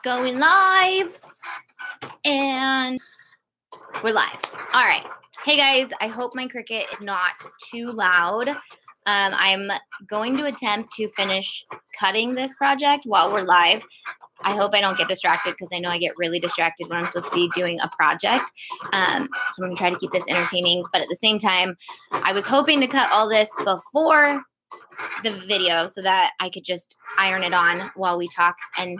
Going live. And we're live. All right. Hey guys, I hope my Cricut is not too loud. I'm going to attempt to finish cutting this project while we're live. I hope I don't get distracted because I know I get really distracted when I'm supposed to be doing a project. So I'm going to try to keep this entertaining. But at the same time, I was hoping to cut all this before the video so that I could just iron it on while we talk. And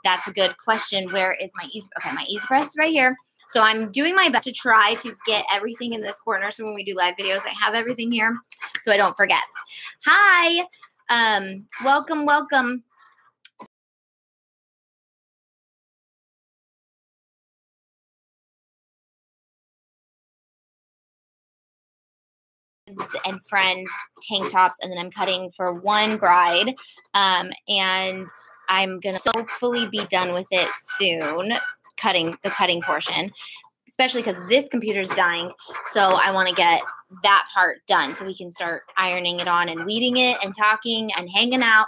that's a good question. Where is my easy? Okay, my easy press is right here. So I'm doing my best to try to get everything in this corner. So when we do live videos, I have everything here so I don't forget. Hi. Welcome, welcome. And friends tank tops, and then I'm cutting for one bride, and I'm gonna hopefully be done with it soon, cutting portion, especially because this computer's dying, so I want to get that part done so we can start ironing it on and weeding it and talking and hanging out.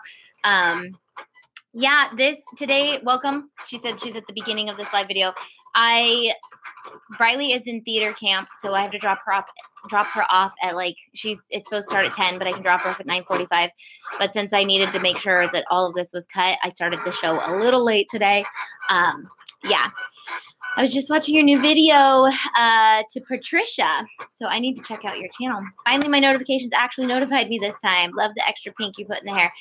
Yeah, today, welcome. She said she's at the beginning of this live video. Briley is in theater camp, so I have to drop her off at it's supposed to start at 10, but I can drop her off at 9:45. But since I needed to make sure that all of this was cut, I started the show a little late today. Yeah. I was just watching your new video to Patricia, so I need to check out your channel. Finally, my notifications actually notified me this time. Love the extra pink you put in the hair.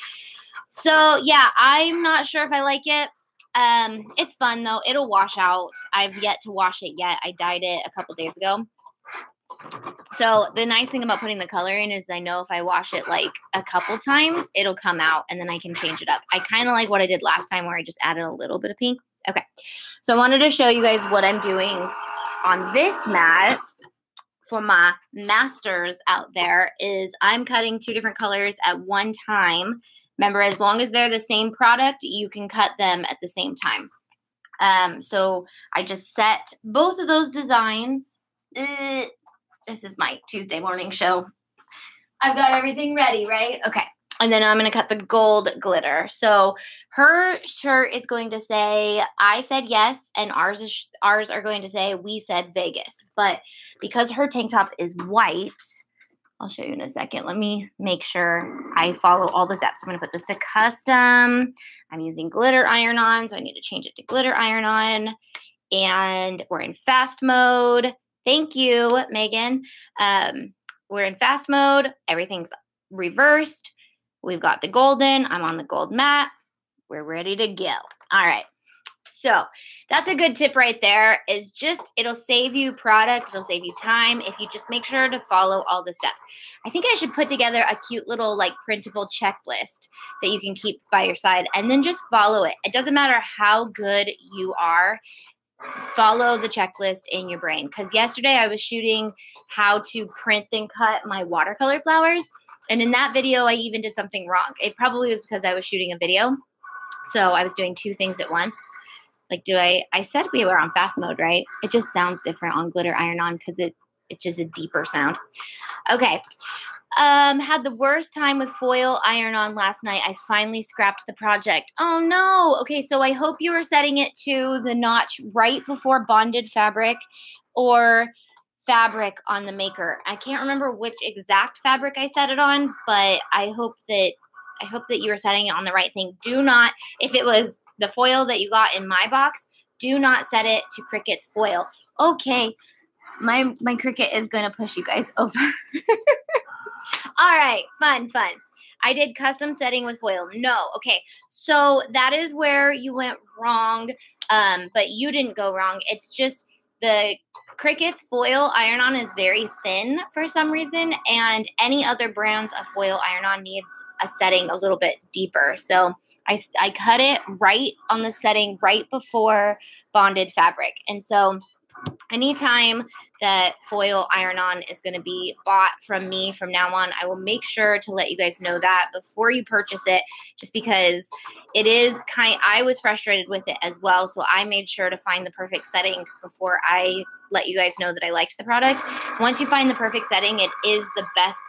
So, yeah, I'm not sure if I like it. It's fun, though. It'll wash out. I've yet to wash it yet. I dyed it a couple days ago. So the nice thing about putting the color in is I know if I wash it like a couple times, it'll come out and then I can change it up. I kind of like what I did last time where I just added a little bit of pink. Okay. So I wanted to show you guys what I'm doing on this mat for my masters out there is I'm cutting two different colors at one time. Remember, as long as they're the same product, you can cut them at the same time. So I just set both of those designs. This is my Tuesday morning show. I've got everything ready, right? Okay. And then I'm going to cut the gold glitter. So her shirt is going to say, I said yes, and ours are going to say, we said Vegas. But because her tank top is white, I'll show you in a second. Let me make sure I follow all the steps. I'm going to put this to custom. I'm using glitter iron-on, so I need to change it to glitter iron-on. And we're in fast mode. Thank you, Megan. We're in fast mode. Everything's reversed. We've got the golden. I'm on the gold mat. We're ready to go. All right. So that's a good tip right there is just it'll save you product. It'll save you time if you just make sure to follow all the steps. I think I should put together a cute little printable checklist that you can keep by your side and then just follow it. It doesn't matter how good you are. Follow the checklist in your brain. Because yesterday I was shooting how to print and cut my watercolor flowers. And in that video, I even did something wrong. It probably was because I was shooting a video. So I was doing two things at once. I said we were on fast mode, right? It just sounds different on glitter iron-on because it's just a deeper sound. Okay. Had the worst time with foil iron-on last night. I finally scrapped the project. Oh, no. Okay, so I hope you were setting it to the notch right before bonded fabric or fabric on the maker. I can't remember which exact fabric I set it on, but I hope that you were setting it on the right thing. Do not, if it was the foil that you got in my box, do not set it to Cricut's foil. Okay, my Cricut is going to push you guys over. All right, fun. I did custom setting with foil. No, okay, so that is where you went wrong, but you didn't go wrong. It's just the Cricut's foil iron-on is very thin for some reason, and any other brands of foil iron-on needs a setting a little bit deeper. So I cut it right on the setting right before bonded fabric. And so anytime that foil iron-on is going to be bought from me from now on, I will make sure to let you guys know that before you purchase it, just because it is I was frustrated with it as well. So I made sure to find the perfect setting before I let you guys know that I liked the product. Once you find the perfect setting, it is the best.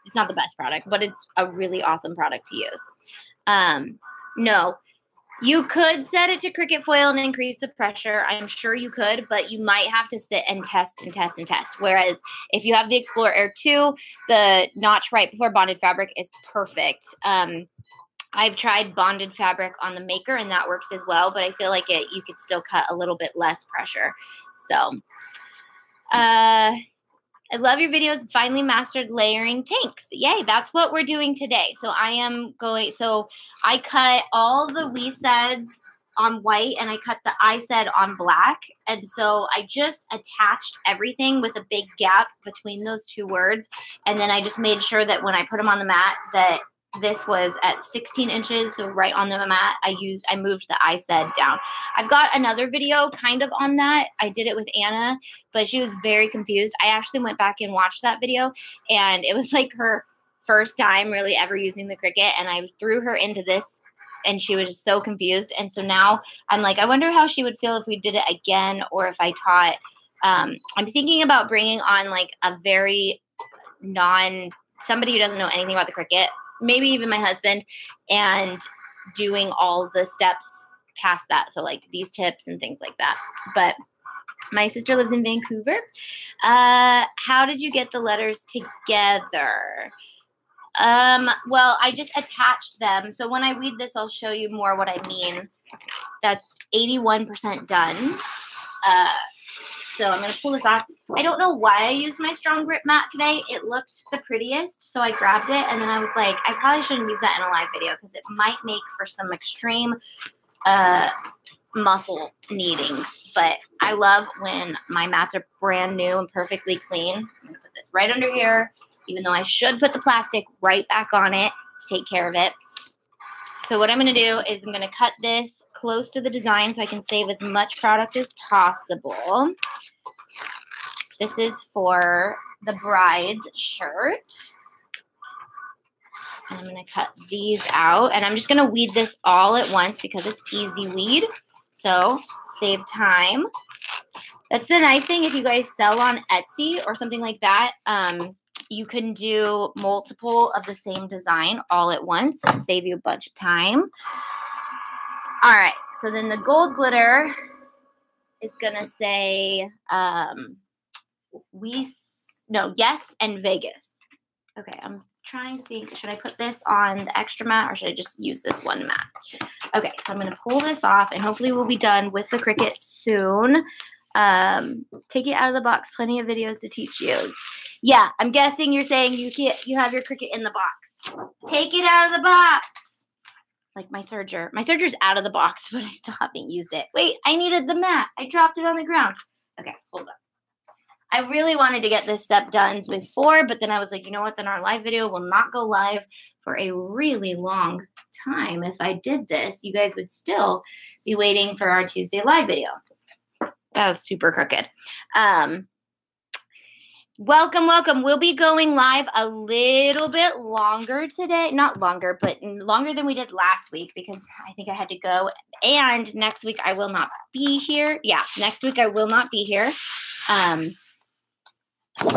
It's not the best product, but it's a really awesome product to use. No, You could set it to Cricut foil and increase the pressure. I'm sure you could, but you might have to sit and test and test and test. Whereas if you have the Explorer Air 2, the notch right before bonded fabric is perfect. I've tried bonded fabric on the Maker, and that works as well, but I feel like you could still cut a little bit less pressure. So, I love your videos. Finally mastered layering tanks. Yay, that's what we're doing today. So I cut all the we saids on white and I cut the I said on black. And so I just attached everything with a big gap between those two words. And then I just made sure that when I put them on the mat that this was at 16 inches, so right on the mat, I moved the I said down. I've got another video kind of on that. I did it with Anna, but she was very confused. I actually went back and watched that video, and it was like her first time really ever using the Cricut, and I threw her into this, and she was just so confused. And so now I'm like, I wonder how she would feel if we did it again, or if I taught. I'm thinking about bringing on like a very somebody who doesn't know anything about the Cricut, maybe even my husband, and doing all the steps past that. So like these tips and things like that. But my sister lives in Vancouver. How did you get the letters together? Well, I just attached them. So when I weed this, I'll show you more what I mean. That's 81% done. So I'm going to pull this off. I don't know why I used my strong grip mat today. It looked the prettiest, so I grabbed it, and then I was like, I probably shouldn't use that in a live video because it might make for some extreme muscle kneading. But I love when my mats are brand new and perfectly clean. I'm going to put this right under here, even though I should put the plastic right back on it to take care of it. So what I'm going to do is I'm going to cut this close to the design so I can save as much product as possible. This is for the bride's shirt. And I'm going to cut these out. And I'm just going to weed this all at once because it's easy weed. So save time. That's the nice thing if you guys sell on Etsy or something like that. You can do multiple of the same design all at once and save you a bunch of time. All right, so then the gold glitter is going to say yes and Vegas. Okay, I'm trying to think, should I put this on the extra mat or should I just use this one mat? Okay, so I'm going to pull this off and hopefully we'll be done with the Cricut soon. Take it out of the box. Plenty of videos to teach you. Yeah, I'm guessing you're saying you have your Cricut in the box. Take it out of the box. Like my serger. My serger's out of the box, but I still haven't used it. Wait, I needed the mat. I dropped it on the ground. Okay, hold on. I really wanted to get this step done before, but then I was like, you know what? Then our live video will not go live for a really long time. If I did this, you guys would still be waiting for our Tuesday live video. That was super crooked. Welcome, welcome. We'll be going live a little bit longer today. Not longer, but longer than we did last week because I think I had to go. And next week I will not be here. Yeah, next week I will not be here.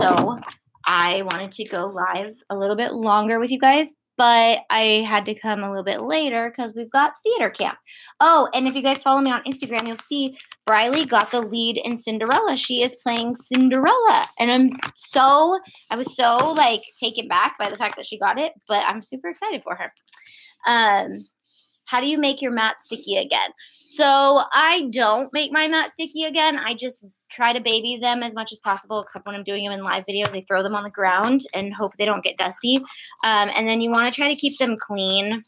So I wanted to go live a little bit longer with you guys, but I had to come a little bit later because we've got theater camp. Oh, and if you guys follow me on Instagram, you'll see Briley got the lead in Cinderella. She is playing Cinderella. And I was so like taken back by the fact that she got it, but I'm super excited for her. How do you make your mat sticky again? So I don't make my mat sticky again. I just try to baby them as much as possible, except when I'm doing them in live videos, I throw them on the ground and hope they don't get dusty. And then you want to try to keep them clean,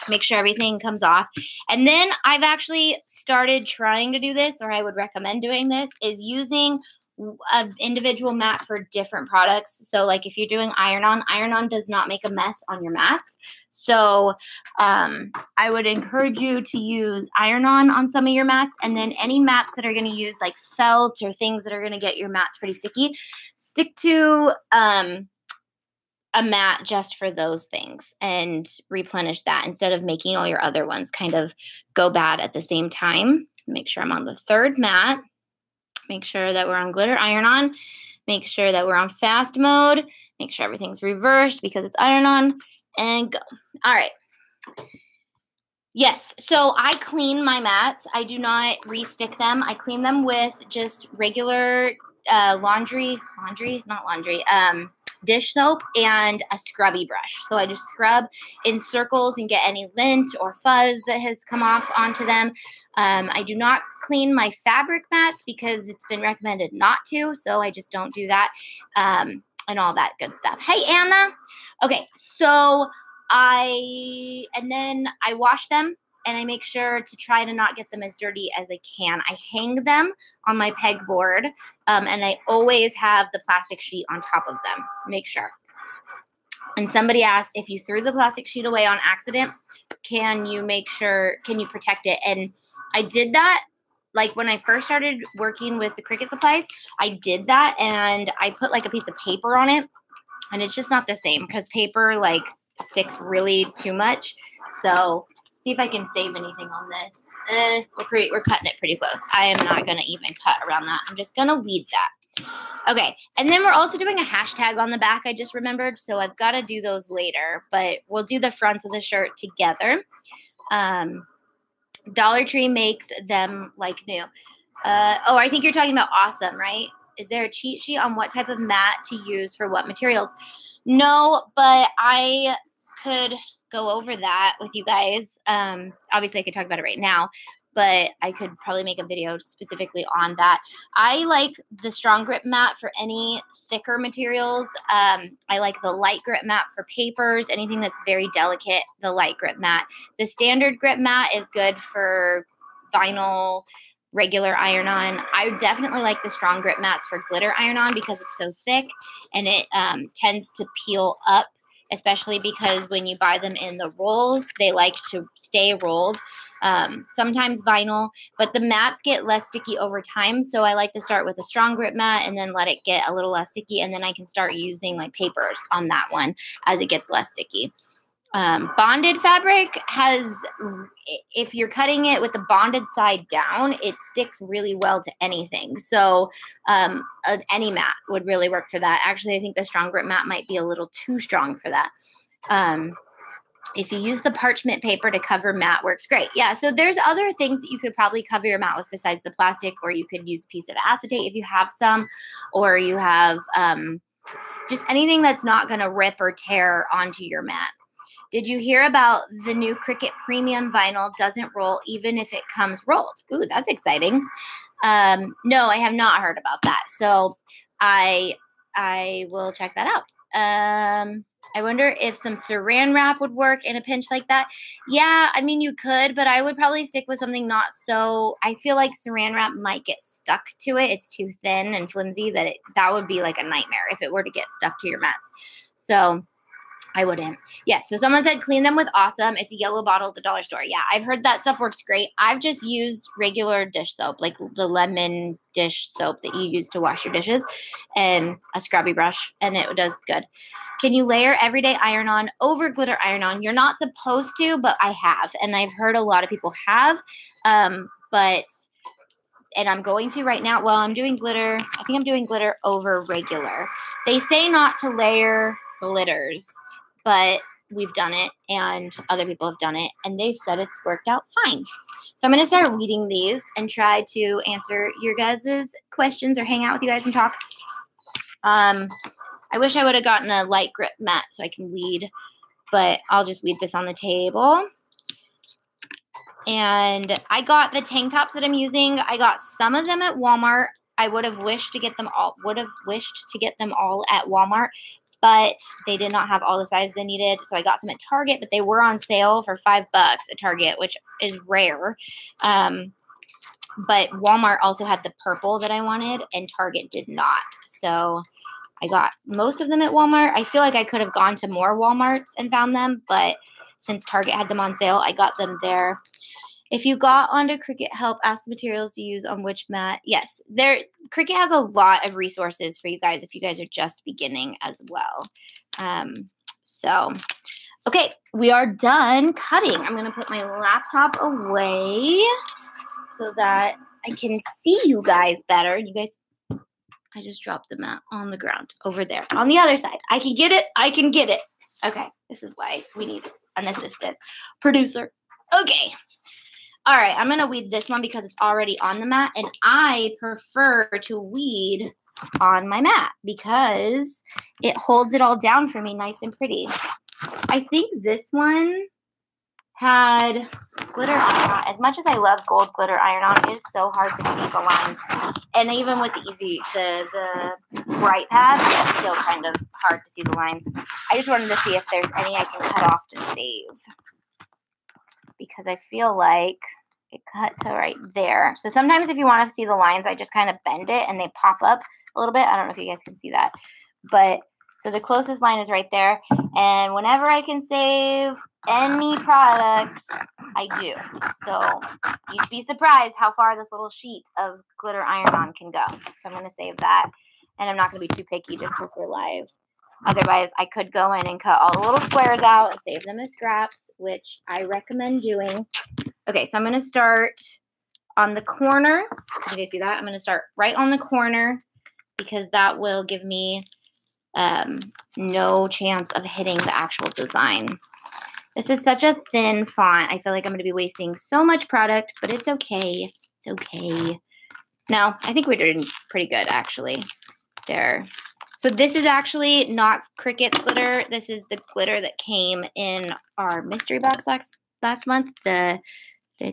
make sure everything comes off. And then I've actually started trying to do this, or I would recommend doing this, is using an individual mat for different products. So like if you're doing iron-on does not make a mess on your mats. So I would encourage you to use iron-on some of your mats, and then any mats that are going to use like felt or things that are going to get your mats pretty sticky, stick to a mat just for those things and replenish that instead of making all your other ones kind of go bad at the same time. Make sure I'm on the third mat. Make sure that we're on glitter iron-on. Make sure that we're on fast mode. Make sure everything's reversed because it's iron-on. And go. All right. Yes. So I clean my mats. I do not re-stick them. I clean them with just regular dish soap and a scrubby brush. So I just scrub in circles and get any lint or fuzz that has come off onto them. I do not clean my fabric mats because it's been recommended not to. So I just don't do that and all that good stuff. Hey, Anna. Okay. So then I wash them and I make sure to try to not get them as dirty as I can. I hang them on my pegboard, and I always have the plastic sheet on top of them. Make sure. And somebody asked, if you threw the plastic sheet away on accident, can you protect it? And I did that. Like when I first started working with the Cricut supplies, I did that and I put like a piece of paper on it, and it's just not the same because paper like sticks really too much. So see if I can save anything on this. We're cutting it pretty close. I am not going to even cut around that. I'm just going to weed that. Okay. And then we're also doing a hashtag on the back. I just remembered. So I've got to do those later, but we'll do the fronts of the shirt together. Dollar Tree makes them like new. I think you're talking about awesome, right? Is there a cheat sheet on what type of mat to use for what materials? No, but I could go over that with you guys. Obviously, I could talk about it right now, but I could probably make a video specifically on that. I like the strong grip mat for any thicker materials. I like the light grip mat for papers, anything that's very delicate, the light grip mat. The standard grip mat is good for vinyl, regular iron-on. I definitely like the strong grip mats for glitter iron-on because it's so thick and it tends to peel up, especially because when you buy them in the rolls, they like to stay rolled. Sometimes vinyl, but the mats get less sticky over time. So I like to start with a strong grip mat and then let it get a little less sticky. And then I can start using like papers on that one as it gets less sticky. Bonded fabric if you're cutting it with the bonded side down, it sticks really well to anything. So any mat would really work for that. Actually, I think the strong grip mat might be a little too strong for that. If you use the parchment paper to cover mat, works great. Yeah, so there's other things that you could probably cover your mat with besides the plastic, or you could use a piece of acetate if you have some, or you have just anything that's not going to rip or tear onto your mat. Did you hear about the new Cricut Premium Vinyl doesn't roll even if it comes rolled? Ooh, that's exciting. No, I have not heard about that. So I will check that out. I wonder if some saran wrap would work in a pinch like that. Yeah, I mean, you could, but I would probably stick with something not so. I feel like saran wrap might get stuck to it. It's too thin and flimsy that would be like a nightmare if it were to get stuck to your mats. So I wouldn't. Yeah, so someone said clean them with Awesome. It's a yellow bottle at the dollar store. Yeah, I've heard that stuff works great. I've just used regular dish soap, like the lemon dish soap that you use to wash your dishes, and a scrubby brush, and it does good. Can you layer everyday iron-on over glitter iron-on? You're not supposed to, but I have, and I've heard a lot of people have, and I'm going to right now. Well, I'm doing glitter. I think I'm doing glitter over regular. They say not to layer glitters, but we've done it and other people have done it and they've said it's worked out fine. So I'm going to start weeding these and try to answer your guys' questions or hang out with you guys and talk. I wish I would have gotten a light grip mat so I can weed, but I'll just weed this on the table. And I got the tank tops that I'm using. I got some of them at Walmart. I would have wished to get them all at Walmart, but they did not have all the sizes I needed. So I got some at Target, but they were on sale for $5 at Target, which is rare. But Walmart also had the purple that I wanted and Target did not. So I got most of them at Walmart. I feel like I could have gone to more Walmarts and found them, but since Target had them on sale, I got them there. If you got onto Cricut Help, ask the materials to use on which mat. Yes, Cricut has a lot of resources for you guys if you guys are just beginning as well. Okay, we are done cutting. I'm going to put my laptop away so that I can see you guys better. You guys, I just dropped the mat on the ground over there on the other side. I can get it. I can get it. Okay, this is why we need an assistant producer. Okay. All right, I'm going to weed this one because it's already on the mat, and I prefer to weed on my mat because it holds it all down for me nice and pretty. I think this one had glitter iron-on. As much as I love gold glitter iron-on, it is so hard to see the lines. And even with the bright pad, it's still kind of hard to see the lines. I just wanted to see if there's any I can cut off to save, because I feel like it cut to right there. So sometimes if you want to see the lines, I just kind of bend it and they pop up a little bit. I don't know if you guys can see that. But so the closest line is right there. And whenever I can save any product, I do. So you'd be surprised how far this little sheet of glitter iron-on can go. So I'm going to save that. And I'm not going to be too picky just because we're live. Otherwise, I could go in and cut all the little squares out and save them as scraps, which I recommend doing. Okay, so I'm going to start on the corner. Did you see that? I'm going to start right on the corner because that will give me no chance of hitting the actual design. This is such a thin font. I feel like I'm going to be wasting so much product, but it's okay. It's okay. No, I think we're doing pretty good, actually. There. So this is actually not Cricut glitter. This is the glitter that came in our mystery box last month, the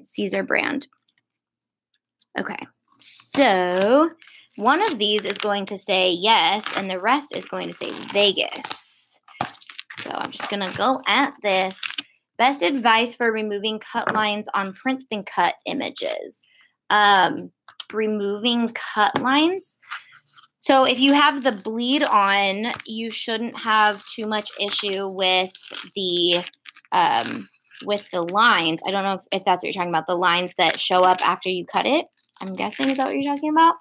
Caesar brand. Okay, so one of these is going to say yes, and the rest is going to say Vegas. So I'm just going to go at this. Best advice for removing cut lines on print than cut images. Removing cut lines. So if you have the bleed on, you shouldn't have too much issue with the lines. I don't know if that's what you're talking about, the lines that show up after you cut it. I'm guessing is that what you're talking about?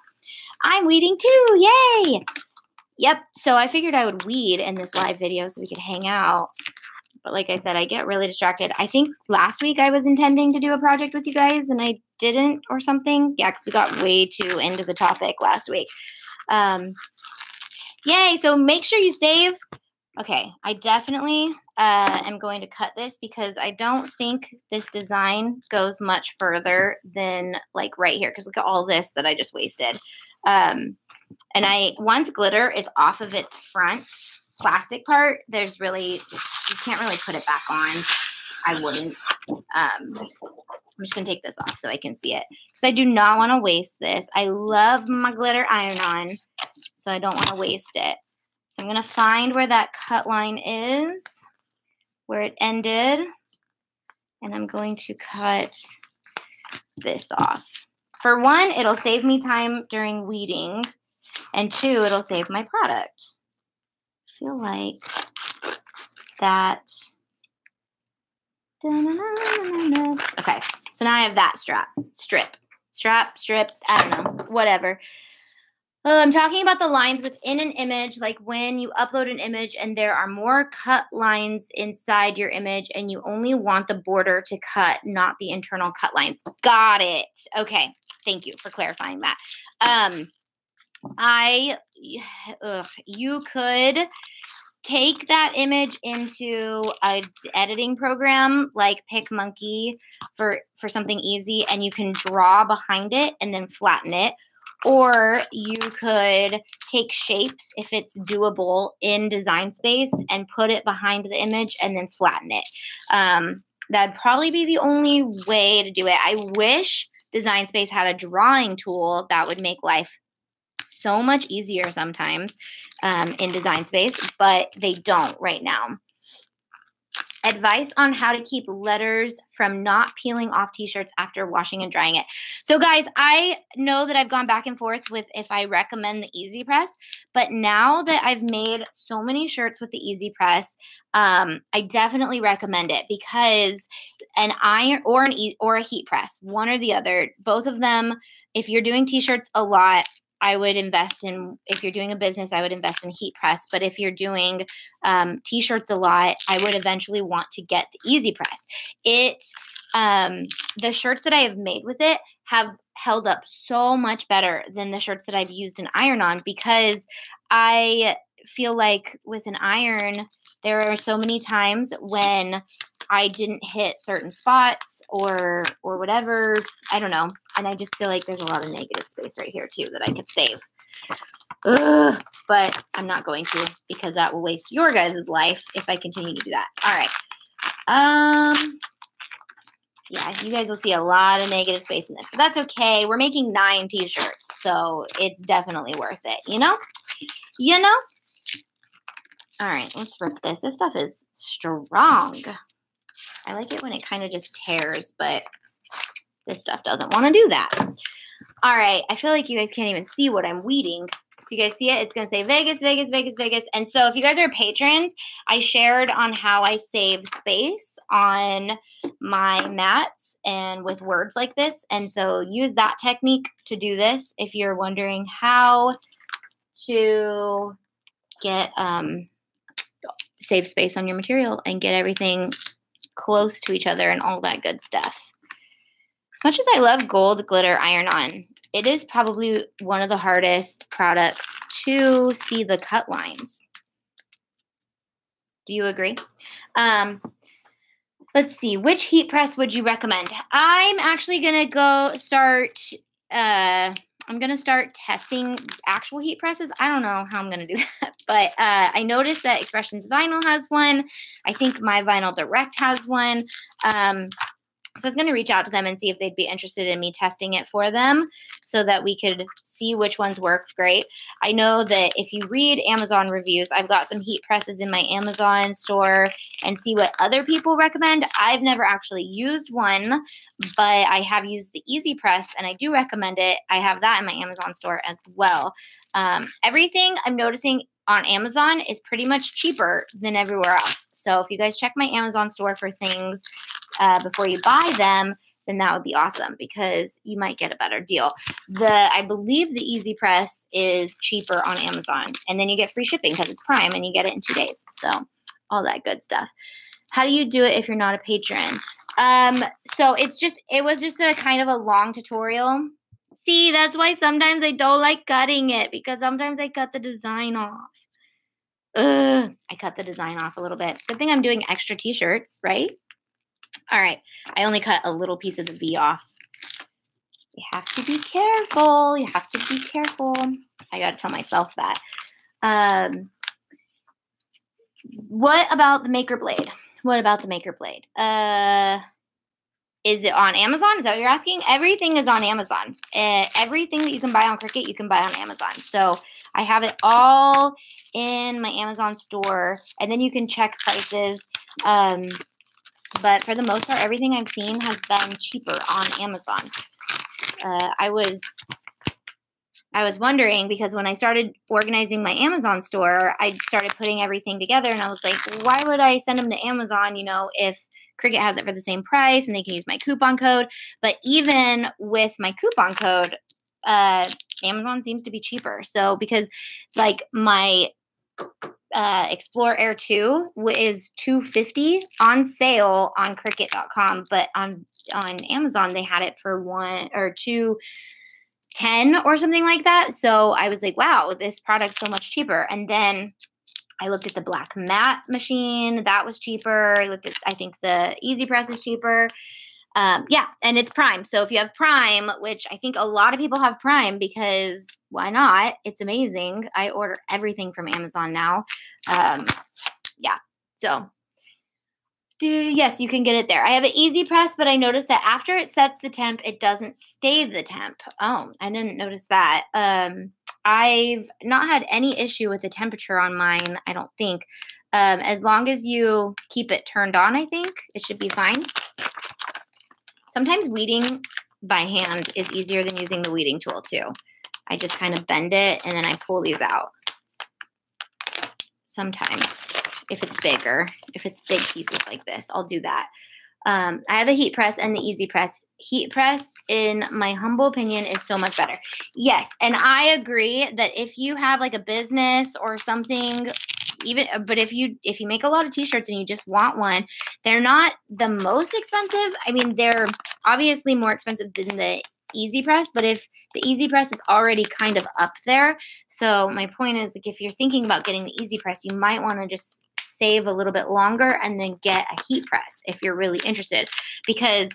I'm weeding too, yay! Yep, so I figured I would weed in this live video so we could hang out. But like I said, I get really distracted. I think last week I was intending to do a project with you guys and I didn't or something. Yeah, because we got way too into the topic last week. Yay, so make sure you save. Okay, I definitely am going to cut this because I don't think this design goes much further than like right here, because look at all this that I just wasted. And once glitter is off of its front plastic part, you can't really put it back on. I wouldn't. I'm just going to take this off so I can see it, because I do not want to waste this. I love my glitter iron-on, so I don't want to waste it. So I'm going to find where that cut line is, where it ended, and I'm going to cut this off. For one, it'll save me time during weeding, and two, it'll save my product. I feel like that. Okay, so now I have that strip, I don't know, whatever. I'm talking about the lines within an image, like when you upload an image and there are more cut lines inside your image and you only want the border to cut, not the internal cut lines. Got it. Okay, thank you for clarifying that. You could take that image into an editing program like PicMonkey for something easy, and you can draw behind it and then flatten it. Or you could take shapes, if it's doable, in Design Space and put it behind the image and then flatten it. That'd probably be the only way to do it. I wish Design Space had a drawing tool that would make life so much easier sometimes in Design Space, but they don't right now. Advice on how to keep letters from not peeling off t-shirts after washing and drying it. So guys, I know that I've gone back and forth with if I recommend the Easy Press, but now that I've made so many shirts with the Easy Press, I definitely recommend it, because an iron or a heat press, one or the other, both of them, if you're doing t-shirts a lot, I would invest in, if you're doing a business, I would invest in heat press. But if you're doing t-shirts a lot, I would eventually want to get the Easy Press. The shirts that I have made with it have held up so much better than the shirts that I've used an iron-on, because I feel like with an iron, there are so many times when I didn't hit certain spots or whatever. I don't know. And I just feel like there's a lot of negative space right here too that I could save. Ugh, but I'm not going to because that will waste your guys' life if I continue to do that. All right. Yeah, you guys will see a lot of negative space in this, but that's okay. We're making 9 t-shirts, so it's definitely worth it, you know? You know? All right, let's rip this. This stuff is strong. I like it when it kind of just tears, but this stuff doesn't want to do that. All right, I feel like you guys can't even see what I'm weeding. So you guys see it? It's going to say Vegas, Vegas, Vegas, Vegas. And so if you guys are patrons, I shared on how I save space on my mats and with words like this. And so use that technique to do this if you're wondering how to get save space on your material and get everything close to each other and all that good stuff. As much as I love gold glitter iron-on, it is probably one of the hardest products to see the cut lines. Do you agree? Let's see. Which heat press would you recommend? I'm actually going to go start, I'm going to start testing actual heat presses. I don't know how I'm going to do that, but I noticed that Expressions Vinyl has one. I think My Vinyl Direct has one. So I was going to reach out to them and see if they'd be interested in me testing it for them so that we could see which ones worked great. I know that if you read Amazon reviews, I've got some heat presses in my Amazon store and see what other people recommend. I've never actually used one, but I have used the Easy Press and I do recommend it. I have that in my Amazon store as well. Everything I'm noticing on Amazon is pretty much cheaper than everywhere else. So if you guys check my Amazon store for things before you buy them, then that would be awesome because you might get a better deal. I believe the Easy Press is cheaper on Amazon, and then you get free shipping because it's Prime and you get it in 2 days. So all that good stuff. How do you do it if you're not a patron? So it was just a kind of a long tutorial. See, that's why sometimes I don't like cutting it because sometimes I cut the design off. I cut the design off a little bit. Good thing I'm doing extra t-shirts, right? All right. I only cut a little piece of the V off. You have to be careful. You have to be careful. I got to tell myself that. What about the Maker Blade? What about the Maker Blade? Is it on Amazon? Is that what you're asking? Everything is on Amazon. Everything that you can buy on Cricut, you can buy on Amazon. So I have it all in my Amazon store, and then you can check prices. But for the most part, everything I've seen has been cheaper on Amazon. I was wondering because when I started organizing my Amazon store, I started putting everything together, and I was like, why would I send them to Amazon, if Cricut has it for the same price and they can use my coupon code? But even with my coupon code, Amazon seems to be cheaper. So because my Explore Air 2 is $250 on sale on Cricut.com, but on Amazon they had it for $210 or something like that. So I was like, wow, this product's so much cheaper. And then I looked at the black matte machine, that was cheaper. I think the Easy Press is cheaper. Yeah, and it's Prime. So if you have Prime, which I think a lot of people have Prime because why not? It's amazing. I order everything from Amazon now. Yeah, so yes, you can get it there. I have an Easy Press, but I noticed that after it sets the temp, it doesn't stay the temp. Oh, I didn't notice that. I've not had any issue with the temperature on mine, I don't think. As long as you keep it turned on, I think it should be fine. Sometimes weeding by hand is easier than using the weeding tool too. I just kind of bend it and then I pull these out. Sometimes, if it's bigger, if it's big pieces like this, I'll do that. I have a heat press and the Easy Press. Heat press, in my humble opinion, is so much better. Yes, and I agree that if you have like a business or something, but if you make a lot of t-shirts and you just want one, they're not the most expensive. I mean, they're obviously more expensive than the Easy Press, but if the Easy Press is already kind of up there, so my point is, like, if you're thinking about getting the Easy Press, you might want to just save a little bit longer and then get a heat press if you're really interested. Because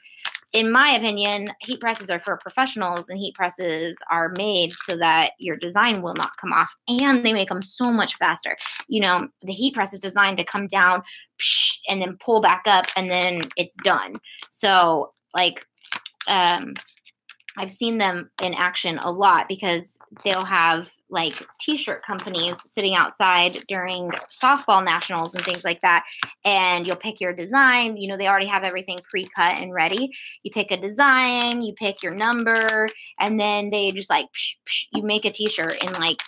in my opinion, heat presses are for professionals, and heat presses are made so that your design will not come off, and they make them so much faster. You know, the heat press is designed to come down and then pull back up, and then it's done. So like, I've seen them in action a lot because they'll have like t-shirt companies sitting outside during softball nationals and things like that. And you'll pick your design. You know, they already have everything pre-cut and ready. You pick a design, you pick your number, and then they just like, you make a t-shirt in like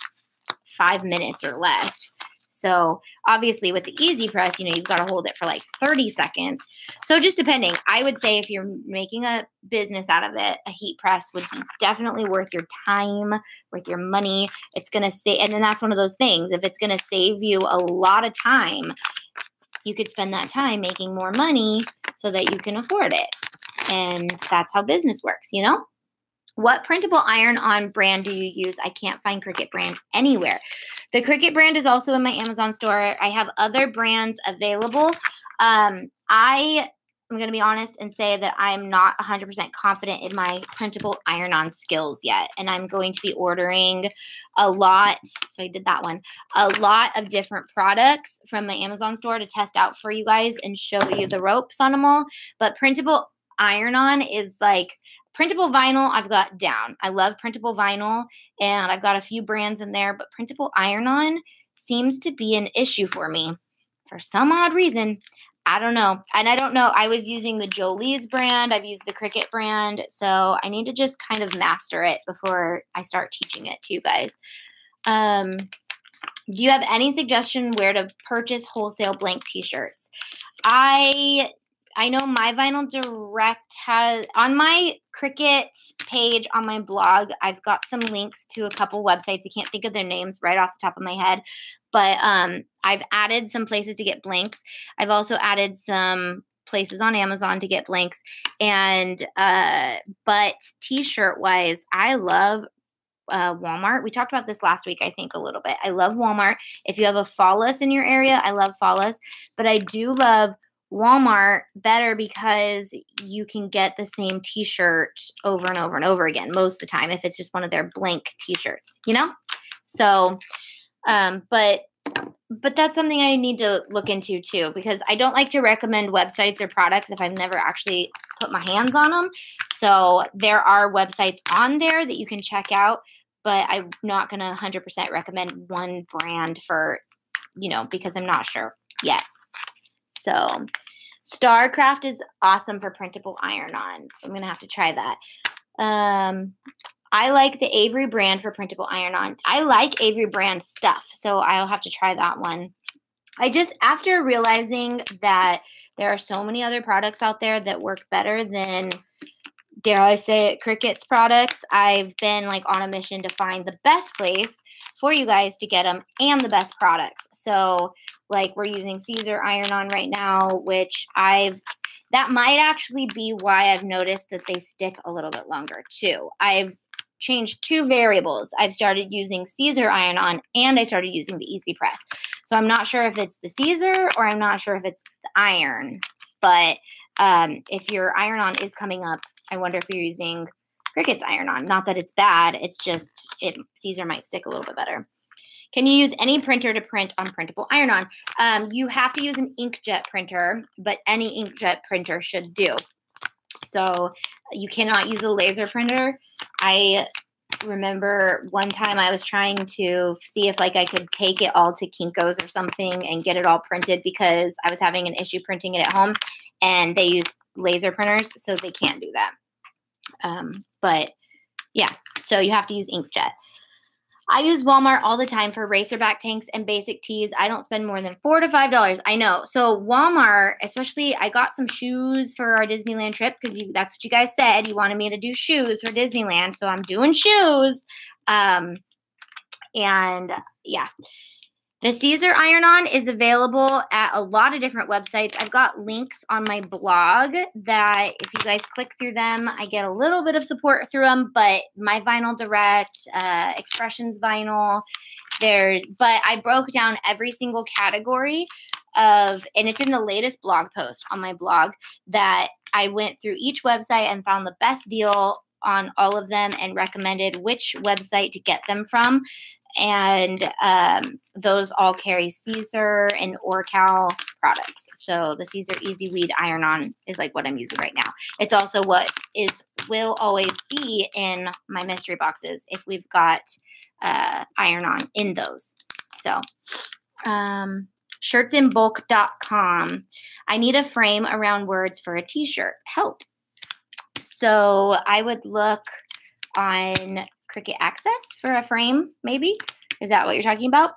5 minutes or less. So obviously with the easy press, you know, you've got to hold it for like 30 seconds. So just depending, I would say if you're making a business out of it, a heat press would be definitely worth your time, worth your money. It's going to save, and then that's one of those things. If it's going to save you a lot of time, you could spend that time making more money so that you can afford it. And that's how business works, you know? What printable iron-on brand do you use? I can't find Cricut brand anywhere. The Cricut brand is also in my Amazon store. I have other brands available. I am going to be honest and say that I'm not 100% confident in my printable iron-on skills yet. And I'm going to be ordering a lot. So I did that one. A lot of different products from my Amazon store to test out for you guys and show you the ropes on them all. But printable iron-on is like, printable vinyl, I've got down. I love printable vinyl, and I've got a few brands in there, but printable iron-on seems to be an issue for me for some odd reason. I don't know. And I don't know. I was using the Jolie's brand. I've used the Cricut brand. So I need to just kind of master it before I start teaching it to you guys. Do you have any suggestion where to purchase wholesale blank t-shirts? I know my Vinyl Direct has, on my Cricut page on my blog, I've got some links to a couple websites. I can't think of their names right off the top of my head, but I've added some places to get blanks. I've also added some places on Amazon to get blanks. And, but t-shirt wise, I love Walmart. We talked about this last week, I think, a little bit. I love Walmart. If you have a Flawless in your area, I love Flawless, but I do love Walmart better because you can get the same t-shirt over and over and over again most of the time if it's just one of their blank t-shirts, you know? So, but that's something I need to look into too, because I don't like to recommend websites or products if I've never actually put my hands on them. So there are websites on there that you can check out, but I'm not going to 100% recommend one brand for, you know, because I'm not sure yet. So StarCraft is awesome for printable iron-on. I'm going to have to try that. I like the Avery brand for printable iron-on. I like Avery brand stuff, so I'll have to try that one. After realizing that there are so many other products out there that work better than, dare I say it, Cricut's products, I've been like on a mission to find the best place for you guys to get them and the best products. So like we're using Caesar iron-on right now, which that might actually be why I've noticed that they stick a little bit longer too. I've changed 2 variables. I've started using Caesar iron-on and I started using the Easy Press. So I'm not sure if it's the Caesar or I'm not sure if it's the iron, but if your iron-on is coming up, I wonder if you're using Cricut's iron-on. Not that it's bad. It's just Caesar might stick a little bit better. Can you use any printer to print on printable iron-on? You have to use an inkjet printer, but any inkjet printer should do. So you cannot use a laser printer. I remember one time I was trying to see if like I could take it all to Kinko's or something and get it all printed because I was having an issue printing it at home, and they use laser printers, so they can't do that. But yeah, so you have to use inkjet. I use Walmart all the time for racerback tanks and basic tees. I don't spend more than $4 to $5. I know. So Walmart, especially, I got some shoes for our Disneyland trip because that's what you guys said. You wanted me to do shoes for Disneyland. So I'm doing shoes. And yeah. The Caesar iron-on is available at a lot of different websites. I've got links on my blog that if you guys click through them, I get a little bit of support through them, but my Vinyl Direct, Expressions Vinyl, But I broke down every single category and it's in the latest blog post on my blog that I went through each website and found the best deal on all of them and recommended which website to get them from. And those all carry Caesar and Orcal products. So the Caesar Easy Weed Iron-On is like what I'm using right now. It's also what will always be in my mystery boxes if we've got iron-on in those. So shirtsinbulk.com. I need a frame around words for a t-shirt. Help. So I would look on Cricut Access for a frame, maybe. Is that what you're talking about?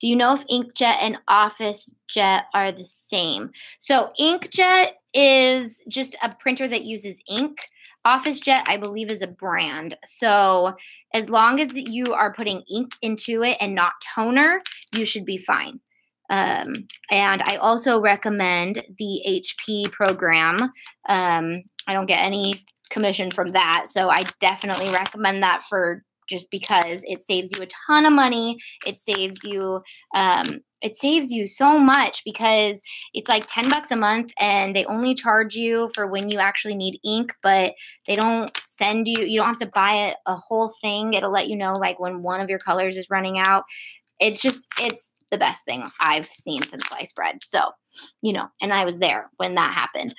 Do you know if inkjet and OfficeJet are the same? So inkjet is just a printer that uses ink. OfficeJet, I believe, is a brand. So as long as you are putting ink into it and not toner, you should be fine. And I also recommend the HP program. I don't get any commission from that, so I definitely recommend that for just because it saves you a ton of money. It saves you so much because it's like $10 a month and they only charge you for when you actually need ink, but they don't send you, you don't have to buy a whole thing. It'll let you know like when one of your colors is running out. It's the best thing I've seen since sliced bread. So, and I was there when that happened.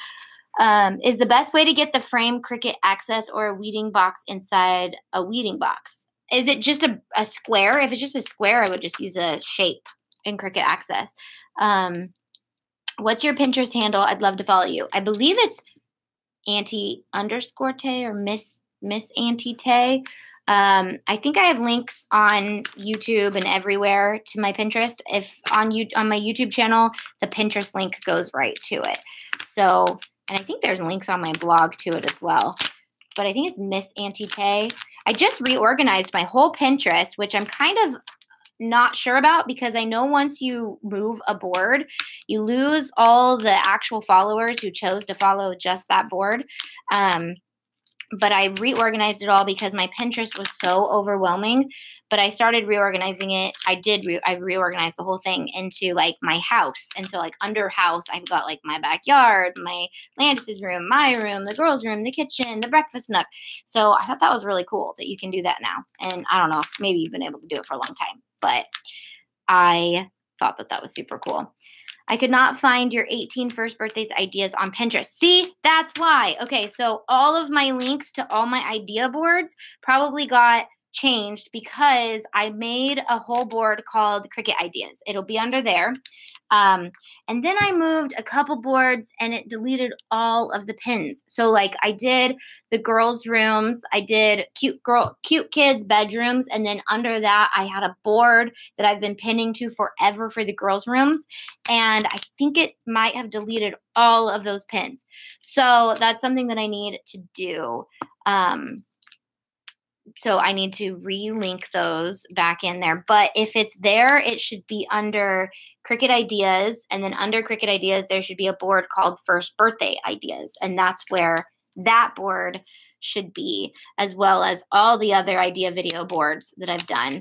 Is the best way to get the frame Cricut Access or a weeding box inside a weeding box? Is it just a square? If it's just a square, I would just use a shape in Cricut Access. What's your Pinterest handle? I'd love to follow you. I believe it's Auntie_Tay or Miss Auntie Tay. I think I have links on YouTube and everywhere to my Pinterest. If on my YouTube channel, the Pinterest link goes right to it. So, and I think there's links on my blog to it as well. But I think it's Miss Auntie Tay. I just reorganized my whole Pinterest, which I'm kind of not sure about because I know once you move a board, you lose all the actual followers who chose to follow just that board. But I reorganized it all because my Pinterest was so overwhelming. But I started reorganizing it. I reorganized the whole thing into like my house. And so like under house, I've got like my backyard, my Landis's room, my room, the girls' room, the kitchen, the breakfast nook. So I thought that was really cool that you can do that now. And I don't know, maybe you've been able to do it for a long time. But I thought that was super cool. I could not find your 18 first birthdays ideas on Pinterest. See, that's why. Okay, so all of my links to all my idea boards probably got changed because I made a whole board called Cricut Ideas. It'll be under there. And then I moved a couple boards and it deleted all of the pins. So like I did the girls' rooms, I did cute kids' bedrooms, and then under that I had a board that I've been pinning to forever for the girls' rooms. And I think it might have deleted all of those pins. So that's something that I need to do. So I need to relink those back in there. But if it's there, it should be under Cricut Ideas. And then under Cricut Ideas, there should be a board called First Birthday Ideas. And that's where that board should be, as well as all the other idea video boards that I've done.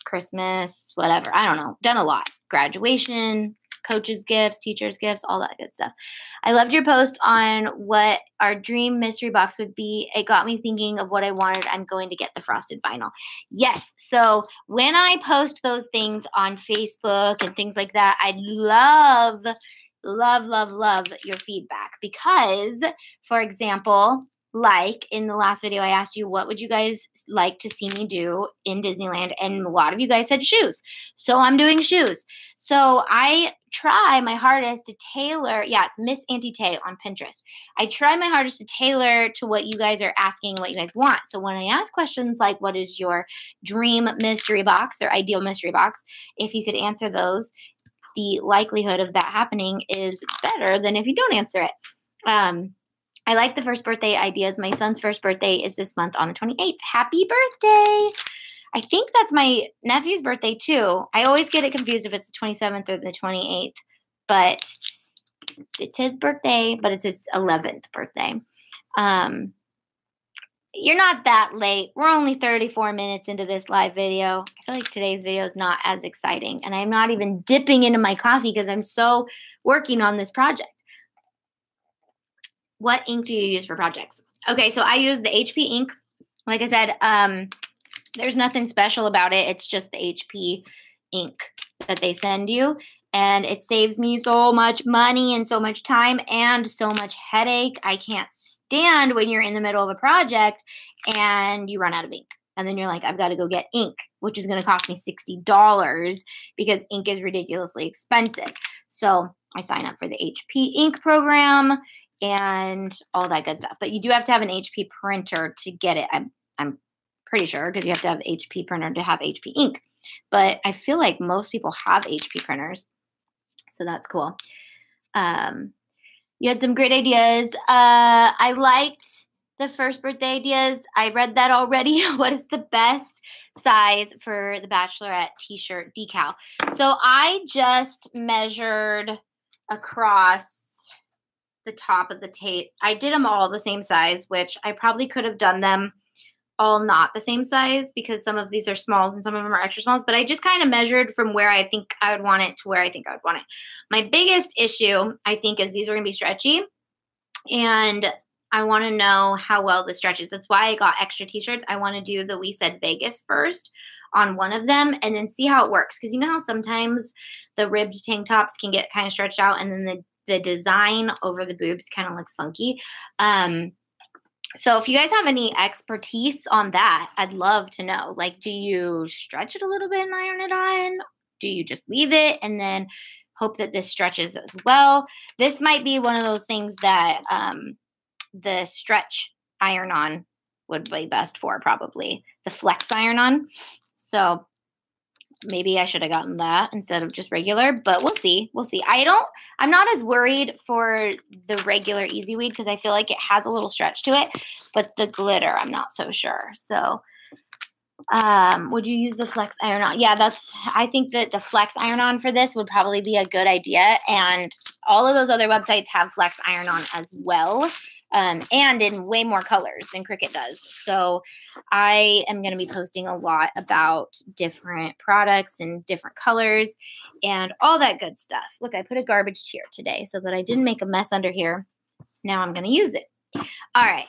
Christmas, whatever. I don't know. Done a lot. Graduation, coaches' gifts, teachers' gifts, all that good stuff. I loved your post on what our dream mystery box would be. It got me thinking of what I wanted. I'm going to get the frosted vinyl. Yes. So when I post those things on Facebook and things like that, I'd love your feedback because, for example, like in the last video, I asked you, what would you guys like to see me do in Disneyland? And a lot of you guys said shoes. So I'm doing shoes. So I try my hardest to tailor. Yeah, it's Miss Auntie Tay on Pinterest. I try my hardest to tailor to what you guys are asking, what you guys want. So when I ask questions like, what is your dream mystery box or ideal mystery box? If you could answer those, the likelihood of that happening is better than if you don't answer it. I like the first birthday ideas. My son's first birthday is this month on the 28th. Happy birthday. I think that's my nephew's birthday too. I always get it confused if it's the 27th or the 28th, but it's his birthday, but it's his 11th birthday. You're not that late. We're only 34 minutes into this live video. I feel like today's video is not as exciting, and I'm not even dipping into my coffee because I'm so working on this project. What ink do you use for projects? Okay, so I use the HP ink. Like I said, there's nothing special about it. It's just the HP ink that they send you. And it saves me so much money and so much time and so much headache. I can't stand when you're in the middle of a project and you run out of ink. And then you're like, I've got to go get ink, which is going to cost me $60 because ink is ridiculously expensive. So I sign up for the HP ink program and all that good stuff. But you do have to have an HP printer to get it. I'm pretty sure, because you have to have HP printer to have HP ink. But I feel like most people have HP printers, so that's cool. You had some great ideas. I liked the first birthday ideas. I read that already. What is the best size for the Bachelorette t-shirt decal? So I just measured across the top of the tape. I did them all the same size, which I probably could have done them all not the same size because some of these are smalls and some of them are extra smalls, but I just kind of measured from where I think I would want it to where I think I would want it. My biggest issue, I think, is these are going to be stretchy, and I want to know how well this stretches. That's why I got extra t-shirts. I want to do the We Said Vegas first on one of them and then see how it works, because you know how sometimes the ribbed tank tops can get kind of stretched out and then the design over the boobs kind of looks funky. So if you guys have any expertise on that, I'd love to know. Like, do you stretch it a little bit and iron it on? Do you just leave it and then hope that this stretches as well? This might be one of those things that the stretch iron-on would be best for, probably. The flex iron-on. So maybe I should have gotten that instead of just regular, but we'll see. We'll see. I'm not as worried for the regular Easy Weed because I feel like it has a little stretch to it, but the glitter, I'm not so sure. So, would you use the flex iron-on? Yeah, I think that the flex iron-on for this would probably be a good idea. And all of those other websites have flex iron-on as well. And in way more colors than Cricut does. So I am going to be posting a lot about different products and different colors and all that good stuff. Look, I put a garbage here today so that I didn't make a mess under here. Now I'm going to use it. All right.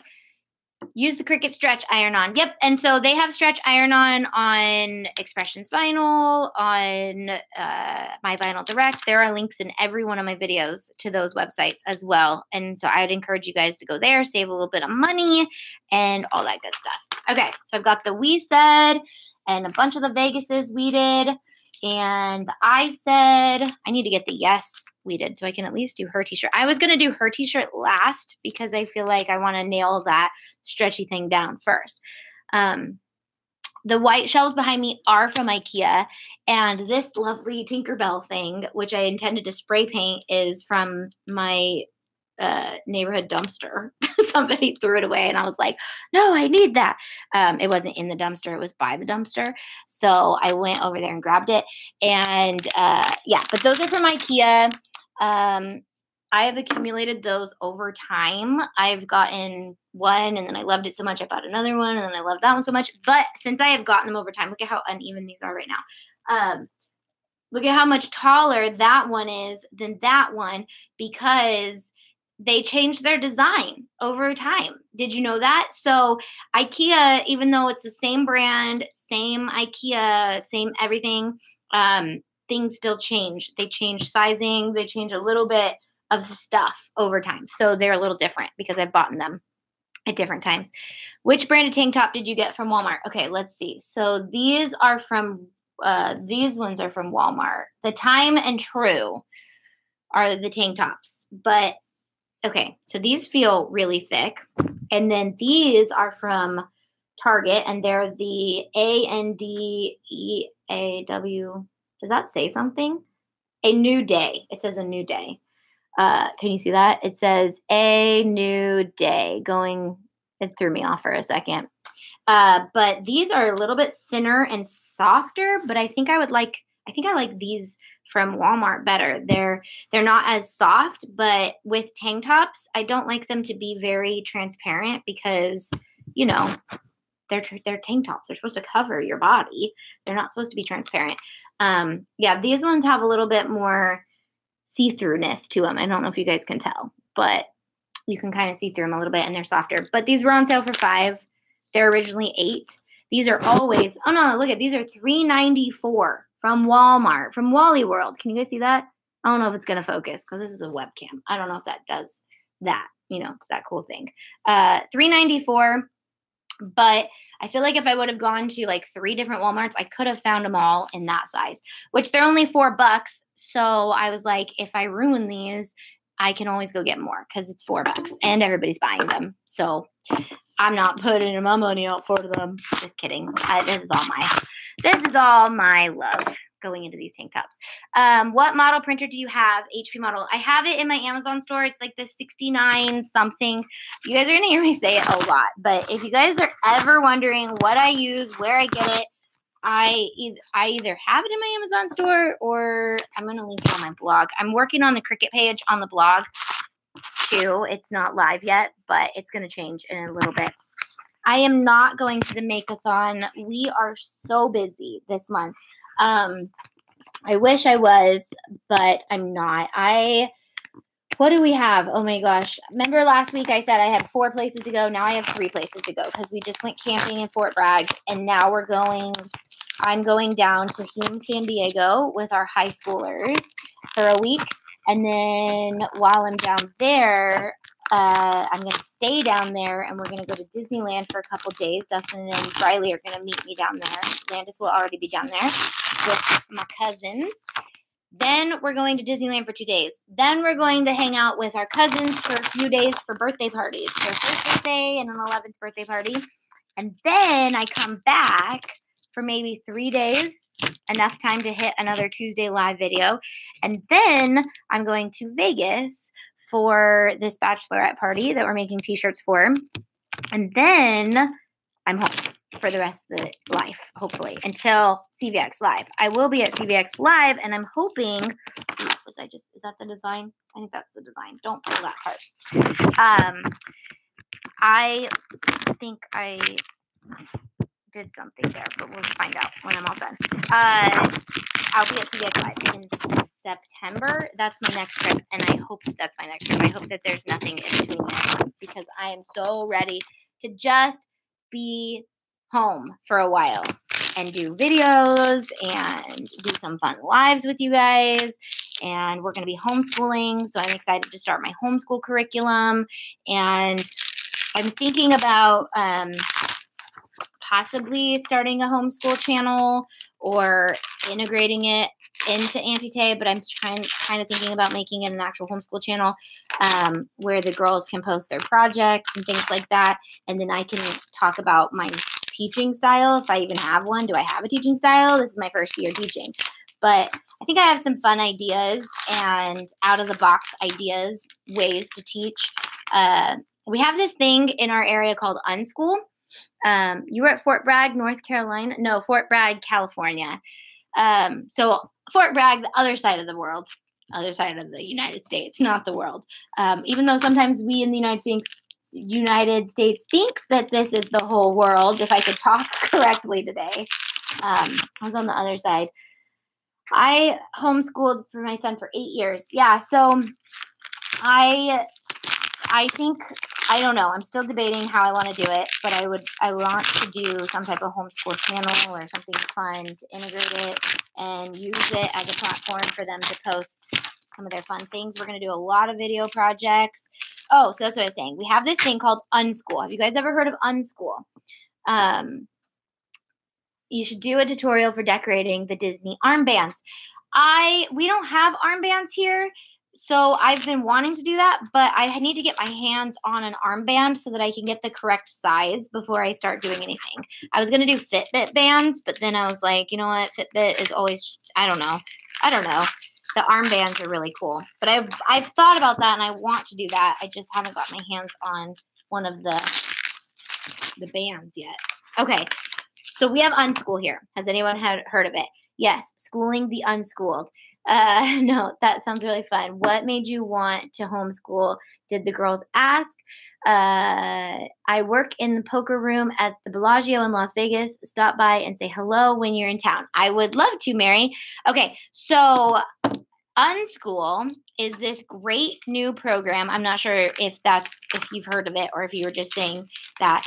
Use the Cricut stretch iron-on. Yep. And so they have stretch iron-on Expressions Vinyl, on My Vinyl Direct. There are links in every one of my videos to those websites as well. And so I'd encourage you guys to go there, save a little bit of money, and all that good stuff. Okay. So I've got the We Said and a bunch of the Vegases we did. And I said I need to get the Yes we did so I can at least do her t-shirt. I was going to do her t-shirt last because I feel like I want to nail that stretchy thing down first. The white shelves behind me are from IKEA, and this lovely Tinkerbell thing, which I intended to spray paint, is from my neighborhood dumpster. Somebody threw it away and I was like, no, I need that. It wasn't in the dumpster, it was by the dumpster. So I went over there and grabbed it. And yeah, but those are from IKEA. I have accumulated those over time. I've gotten one and then I loved it so much I bought another one and then I love that one so much. But since I have gotten them over time, look at how uneven these are right now. Look at how much taller that one is than that one because they changed their design over time. Did you know that? So IKEA, even though it's the same brand, same IKEA, same everything, things still change. They change sizing. They change a little bit of the stuff over time. So they're a little different because I've bought them at different times. Which brand of tank top did you get from Walmart? Okay, let's see. So these are from, these ones are from Walmart. The Time and True are the tank tops. But, okay, so these feel really thick. And then these are from Target, and they're the ANDEAW. Does that say something? A New Day. It says A New Day. Can you see that? It says A New Day. It threw me off for a second. But these are a little bit thinner and softer, but I think I like these from Walmart better. They're not as soft, but with tank tops, I don't like them to be very transparent because you know, they're tank tops. They're supposed to cover your body. They're not supposed to be transparent. Yeah, these ones have a little bit more see-throughness to them. I don't know if you guys can tell, but you can kind of see through them a little bit, and they're softer. But these were on sale for $5. They're originally $8. These are always, oh no, look at, these are $3.94 from Walmart, from Wally World. Can you guys see that? I don't know if it's going to focus because this is a webcam. I don't know if that does that, that cool thing. $3.94. But I feel like if I would have gone to like 3 different Walmarts, I could have found them all in that size, which they're only $4. So I was like, if I ruin these, I can always go get more because it's $4 and everybody's buying them. So I'm not putting my money out for them. Just kidding. This is all my love going into these tank tops. What model printer do you have? HP model. I have it in my Amazon store. It's like the 69 something. You guys are going to hear me say it a lot. But if you guys are ever wondering what I use, where I get it, I either have it in my Amazon store or I'm going to link it on my blog. I'm working on the Cricut page on the blog too. It's not live yet, but it's going to change in a little bit. I am not going to the Make-a-thon. We are so busy this month. I wish I was, but I'm not. What do we have? Oh my gosh. Remember last week I said I had 4 places to go. Now I have 3 places to go because we just went camping in Fort Bragg and now I'm going down to Hume, San Diego with our high schoolers for a week. And then while I'm down there, I'm going to stay down there and we're going to go to Disneyland for a couple days. Dustin and Riley are going to meet me down there. Landis will already be down there with my cousins. Then we're going to Disneyland for 2 days. Then we're going to hang out with our cousins for a few days for birthday parties. Their first birthday and an 11th birthday party. And then I come back for maybe 3 days, enough time to hit another Tuesday live video. And then I'm going to Vegas for this bachelorette party that we're making t-shirts for. And then I'm home for the rest of the life, hopefully, until CVX Live. I will be at CVX Live, and I'm hoping, is that the design? I think that's the design. Don't pull that part. I think I did something there, but we'll find out when I'm all done. I'll be at CVX Live in September. That's my next trip, and I hope that's my next trip. I hope that there's nothing in between there because I am so ready to just be home for a while and do videos and do some fun lives with you guys. And we're going to be homeschooling, so I'm excited to start my homeschool curriculum. And I'm thinking about possibly starting a homeschool channel or integrating it into Auntie, but I'm kind of thinking about making it an actual homeschool channel where the girls can post their projects and things like that. And then I can talk about my teaching style, if I even have one. Do I have a teaching style? This is my first year teaching. But I think I have some fun ideas and out-of-the-box ideas, ways to teach. We have this thing in our area called Unschool. You were at Fort Bragg, North Carolina? No, Fort Bragg, California. So Fort Bragg, the other side of the world, other side of the United States, not the world. Even though sometimes we in the United States think that this is the whole world, if I could talk correctly today. I was on the other side. I homeschooled for my son for 8 years. Yeah, so I think, I don't know. I'm still debating how I want to do it, but I want to do some type of homeschool channel or something fun to integrate it and use it as a platform for them to post some of their fun things. We're going to do a lot of video projects. Oh, so that's what I was saying. We have this thing called Unschool. Have you guys ever heard of Unschool? You should do a tutorial for decorating the Disney armbands. We don't have armbands here, so I've been wanting to do that, but I need to get my hands on an armband so that I can get the correct size before I start doing anything. I was going to do Fitbit bands, but then I was like, you know what? Fitbit is always, I don't know. The armbands are really cool, but I've thought about that and I want to do that. I just haven't got my hands on one of the bands yet. Okay, so we have Unschool here. Has anyone heard of it? Yes, Schooling the Unschooled. No, that sounds really fun. What made you want to homeschool? Did the girls ask? I work in the poker room at the Bellagio in Las Vegas. Stop by and say hello when you're in town. I would love to, Mary. Okay, so Unschool is this great new program. I'm not sure if you've heard of it or if you were just saying that.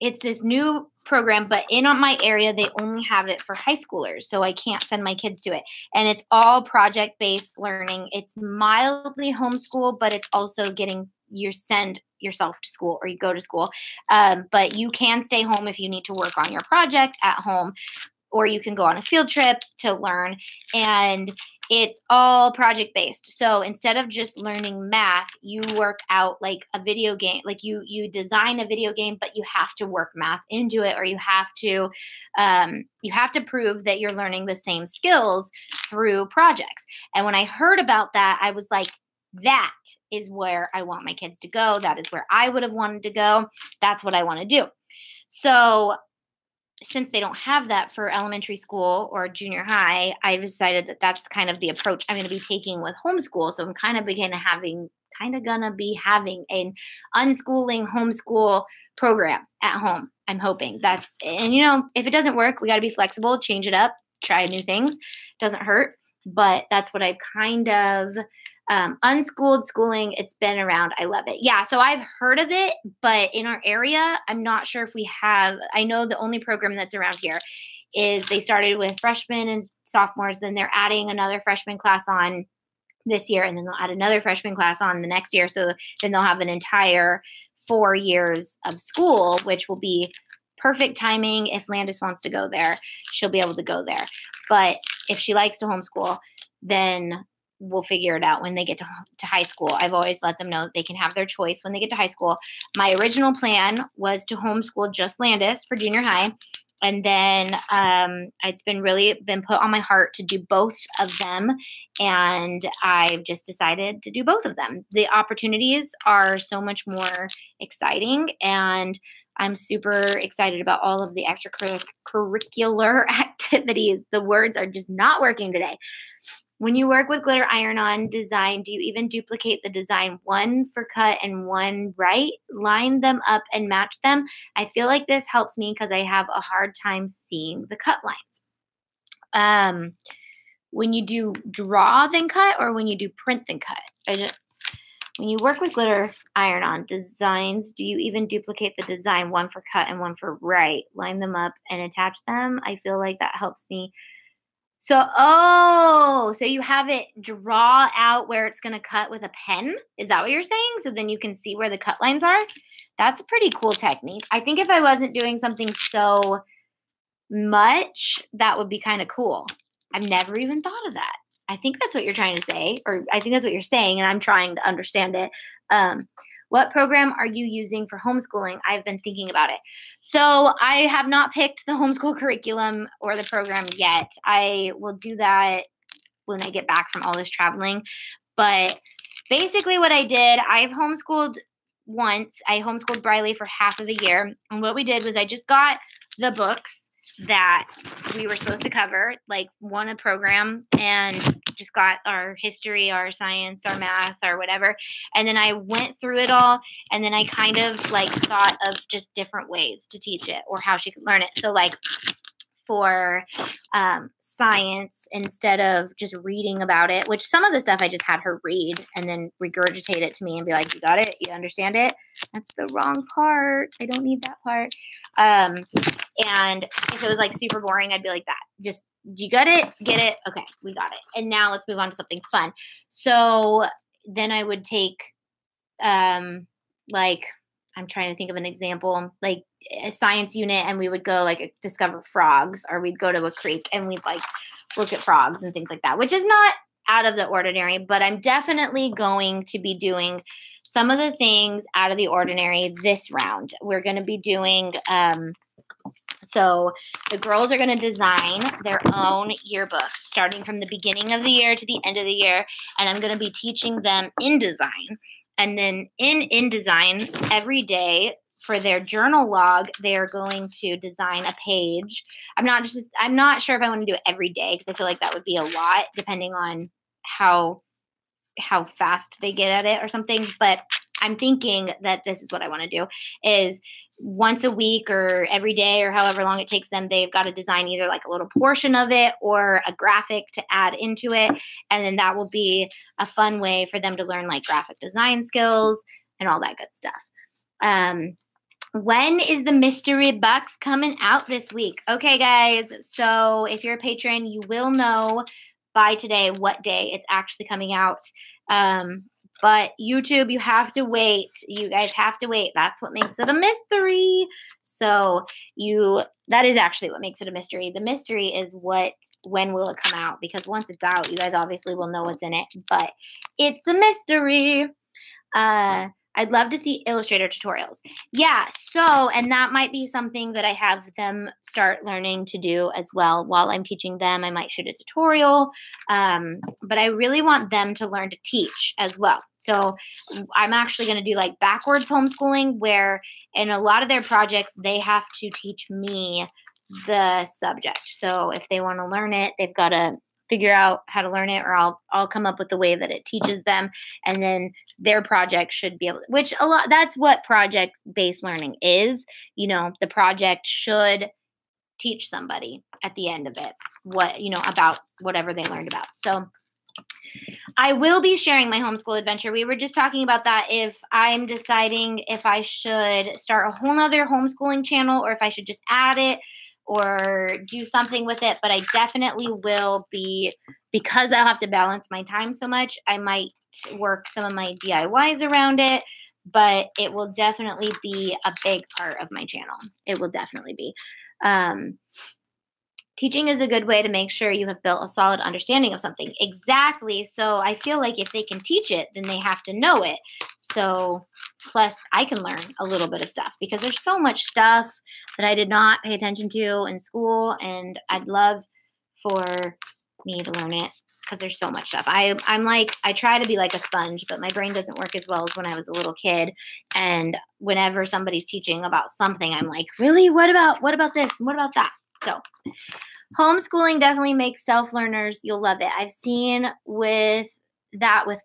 It's this new program, but in my area, they only have it for high schoolers, so I can't send my kids to it. And it's all project-based learning. It's mildly homeschool, but it's also you send yourself to school or you go to school. But you can stay home if you need to work on your project at home, or you can go on a field trip to learn. And it's all project-based. So instead of just learning math, you work out like a video game. Like you design a video game, but you have to work math into it, or you have to prove that you're learning the same skills through projects. And when I heard about that, I was like, that is where I want my kids to go. That is where I would have wanted to go. That's what I want to do. So since they don't have that for elementary school or junior high, I decided that that's kind of the approach I'm going to be taking with homeschool. So I'm kind of gonna be having an unschooling homeschool program at home. I'm hoping and if it doesn't work, we got to be flexible, change it up, try new things. Doesn't hurt, but that's what I've kind of unschooled schooling. It's been around. I love it. Yeah. So I've heard of it, but in our area, I'm not sure if we have. I know the only program that's around here is they started with freshmen and sophomores. Then they're adding another freshman class on this year, and then they'll add another freshman class on the next year. So then they'll have an entire 4 years of school, which will be perfect timing. If Landis wants to go there, she'll be able to go there. But if she likes to homeschool, then we'll figure it out when they get to high school. I've always let them know that they can have their choice when they get to high school. My original plan was to homeschool just Landis for junior high. And then it's been put on my heart to do both of them. And I've just decided to do both of them. The opportunities are so much more exciting. And I'm super excited about all of the extracurricular activities. The words are just not working today. When you work with glitter iron-on design, do you even duplicate the design, one for cut and one write? Line them up and match them? I feel like this helps me because I have a hard time seeing the cut lines. When you do draw then cut, or when you do print then cut? When you work with glitter iron-on designs, do you even duplicate the design, one for cut and one for write? Line them up and attach them? I feel like that helps me. So you have it draw out where it's going to cut with a pen? Is that what you're saying? So then you can see where the cut lines are? That's a pretty cool technique. I think if I wasn't doing something so much, that would be kind of cool. I've never even thought of that. I think that's what you're trying to say, or I think that's what you're saying, and I'm trying to understand it. What program are you using for homeschooling? I've been thinking about it. So I have not picked the homeschool curriculum or the program yet. I will do that when I get back from all this traveling. But basically what I did, I've homeschooled once. I homeschooled Briley for half of a year. And what we did was I just got the books that we were supposed to cover, like a program, and just got our history, our science, our math, or whatever. And then I went through it all, and then I kind of thought of just different ways to teach it or how she could learn it. So for science, instead of just reading about it, which some of the stuff I just had her read and then regurgitate it to me and be like, you got it? You understand it? That's the wrong part. I don't need that part. And if it was super boring, I'd be like that. Just, you got it? Get it? Okay, we got it. And now let's move on to something fun. So then I would take, I'm trying to think of an example, like a science unit, and we would go discover frogs, or we'd go to a creek and we'd look at frogs and things like that, which is not out of the ordinary, but I'm definitely going to be doing some of the things out of the ordinary this round. We're going to be doing, so the girls are going to design their own yearbooks starting from the beginning of the year to the end of the year, and I'm going to be teaching them InDesign. And then in InDesign every day for their journal log, they're going to design a page. I'm not sure if I want to do it every day because I feel like that would be a lot depending on how fast they get at it or something. But I'm thinking that this is what I want to do is once a week or every day or however long it takes them, they've got to design either like a little portion of it or a graphic to add into it. And then that will be a fun way for them to learn like graphic design skills and all that good stuff. When is the mystery box coming out this week? Okay, guys. So if you're a patron, you will know by today what day it's actually coming out. But YouTube, you have to wait. You guys have to wait. That's what makes it a mystery. So that is actually what makes it a mystery. The mystery is when will it come out? Because once it's out, you guys obviously will know what's in it. But it's a mystery. I'd love to see Illustrator tutorials. Yeah, and that might be something that I have them start learning to do as well. While I'm teaching them, I might shoot a tutorial. But I really want them to learn to teach as well. So I'm actually going to do like backwards homeschooling where in a lot of their projects, they have to teach me the subject. So if they want to learn it, they've got to figure out how to learn it, or I'll come up with the way that it teaches them, and then their project should be able to, that's what project-based learning is. The project should teach somebody at the end of it about whatever they learned about. So I will be sharing my homeschool adventure. We were just talking about that, if I'm deciding if I should start a whole nother homeschooling channel or if I should just add it or do something with it. But I definitely will be, because I'll have to balance my time so much, I might work some of my DIYs around it, but it will definitely be a big part of my channel. It will definitely be. Teaching is a good way to make sure you have built a solid understanding of something. Exactly. So I feel like if they can teach it, then they have to know it. So plus I can learn a little bit of stuff because there's so much stuff that I did not pay attention to in school, and I'd love for me to learn it because there's so much stuff. I try to be like a sponge, but my brain doesn't work as well as when I was a little kid. And whenever somebody's teaching about something, I'm like, really? What about this? And what about that? So homeschooling definitely makes self-learners. You'll love it. I've seen with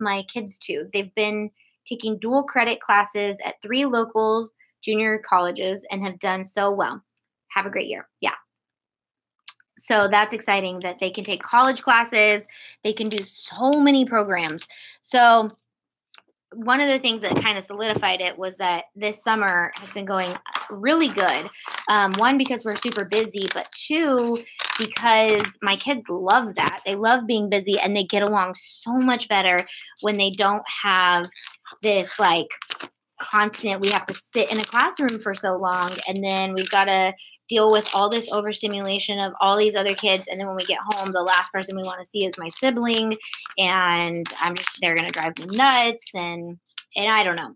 my kids too. They've been taking dual credit classes at 3 local junior colleges and have done so well. Have a great year. Yeah. So that's exciting that they can take college classes. They can do so many programs. So one of the things that kind of solidified it was that this summer has been going really good. 1, because we're super busy, but 2, because my kids love that. They love being busy, and they get along so much better when they don't have this like constant, we have to sit in a classroom for so long, and then we've got to deal with all this overstimulation of all these other kids. And then when we get home, the last person we want to see is my sibling, and they're going to drive me nuts. And I don't know.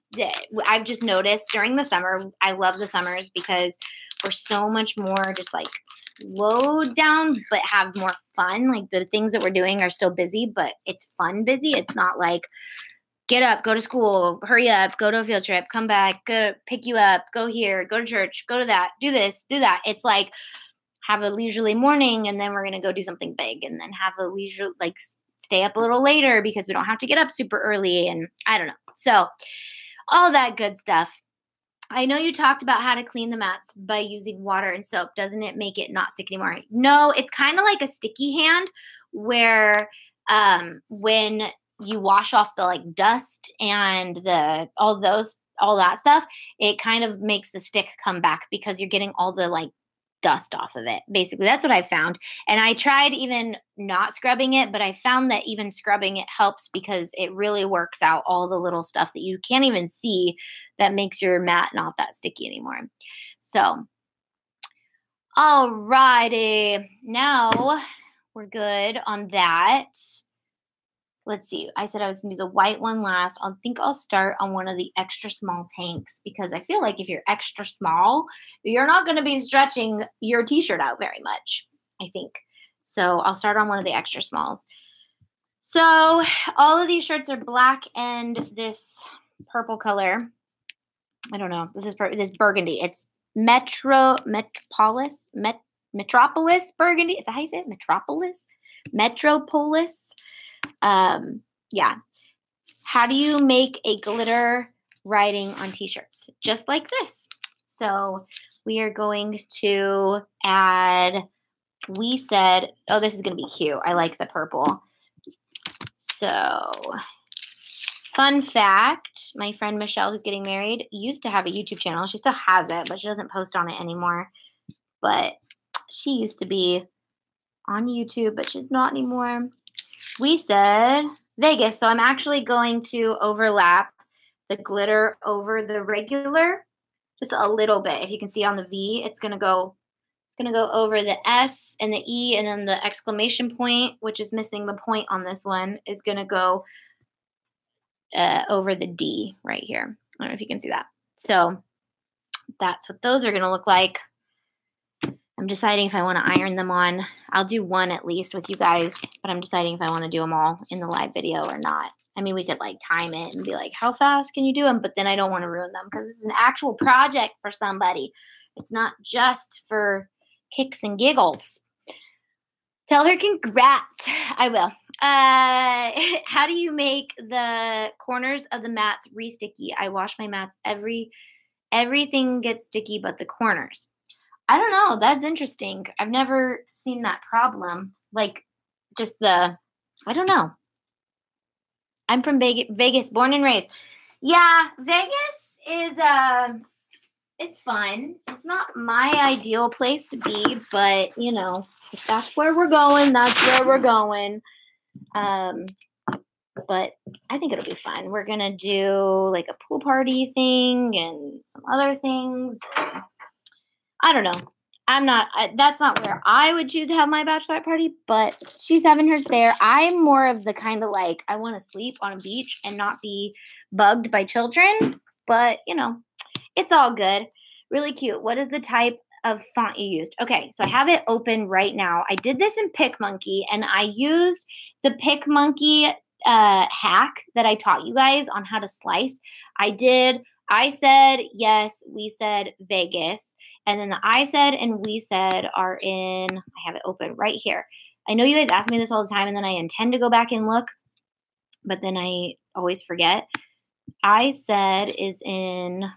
I've just noticed during the summer, I love the summers because we're so much more just like slowed down, but have more fun. Like the things that we're doing are still busy, but it's fun busy. It's not like get up, go to school, hurry up, go to a field trip, come back, go pick you up, go here, go to church, go to that, do this, do that. It's like have a leisurely morning, and then we're going to go do something big, and then have a leisure, like stay up a little later because we don't have to get up super early. And I don't know. So all that good stuff. I know you talked about how to clean the mats by using water and soap. Doesn't it make it not stick anymore? No, it's kind of like a sticky hand where when you wash off the like dust and all that stuff, it kind of makes the stick come back because you're getting all the like dust off of it. Basically, that's what I found. And I tried even not scrubbing it, but I found that even scrubbing it helps because it really works out all the little stuff that you can't even see that makes your mat not that sticky anymore. So, alrighty. Now we're good on that. Let's see. I said I was going to do the white one last. I think I'll start on one of the extra small tanks because I feel like if you're extra small, you're not going to be stretching your t-shirt out very much, I think. So I'll start on one of the extra smalls. So all of these shirts are black and this purple color. I don't know. This burgundy. It's Metropolis burgundy. Is that how you say it? Metropolis. Yeah. How do you make a glitter writing on t-shirts? Just like this. So we are going to add, we said, oh, this is going to be cute. I like the purple. So fun fact, my friend Michelle, who's getting married, used to have a YouTube channel. She still has it, but she doesn't post on it anymore. But she used to be on YouTube, but she's not anymore. We said Vegas. So I'm actually going to overlap the glitter over the regular just a little bit. If you can see on the V, it's going to go over the S and the E, and then the exclamation point, which is missing the point on this one, is going to go over the D right here. I don't know if you can see that. So that's what those are going to look like. I'm deciding if I want to iron them on. I'll do one at least with you guys, but I'm deciding if I want to do them all in the live video or not. I mean, we could like time it and be like, how fast can you do them? But then I don't want to ruin them because this is an actual project for somebody. It's not just for kicks and giggles. Tell her congrats. I will. How do you make the corners of the mats re-sticky? I wash my mats everything gets sticky but the corners. I don't know. That's interesting. I've never seen that problem. Like just I don't know. I'm from Vegas, born and raised. Yeah, Vegas is it's fun. It's not my ideal place to be, but you know, if that's where we're going, that's where we're going. But I think it'll be fun. We're gonna do like a pool party thing and some other things. I don't know. That's not where I would choose to have my bachelorette party, but she's having hers there. I'm more of the kind of like, I want to sleep on a beach and not be bugged by children, but you know, it's all good. Really cute. What is the type of font you used? Okay, so I have it open right now. I did this in PicMonkey, and I used the PicMonkey hack that I taught you guys on how to slice. I said yes, we said Vegas. And then the I said and we said are in, I have it open right here. I know you guys ask me this all the time, and then I intend to go back and look, but then I always forget. I said is in,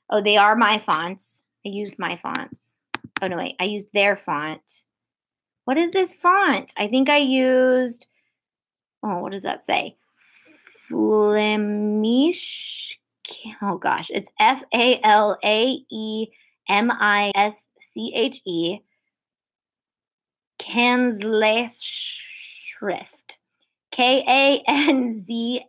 oh, they are my fonts. I used my fonts. Oh, no, wait. I used their font. What is this font? I think I used, oh, what does that say? Flemish. Oh gosh, it's Falaemische. Kanzleischrift. Kanzlei.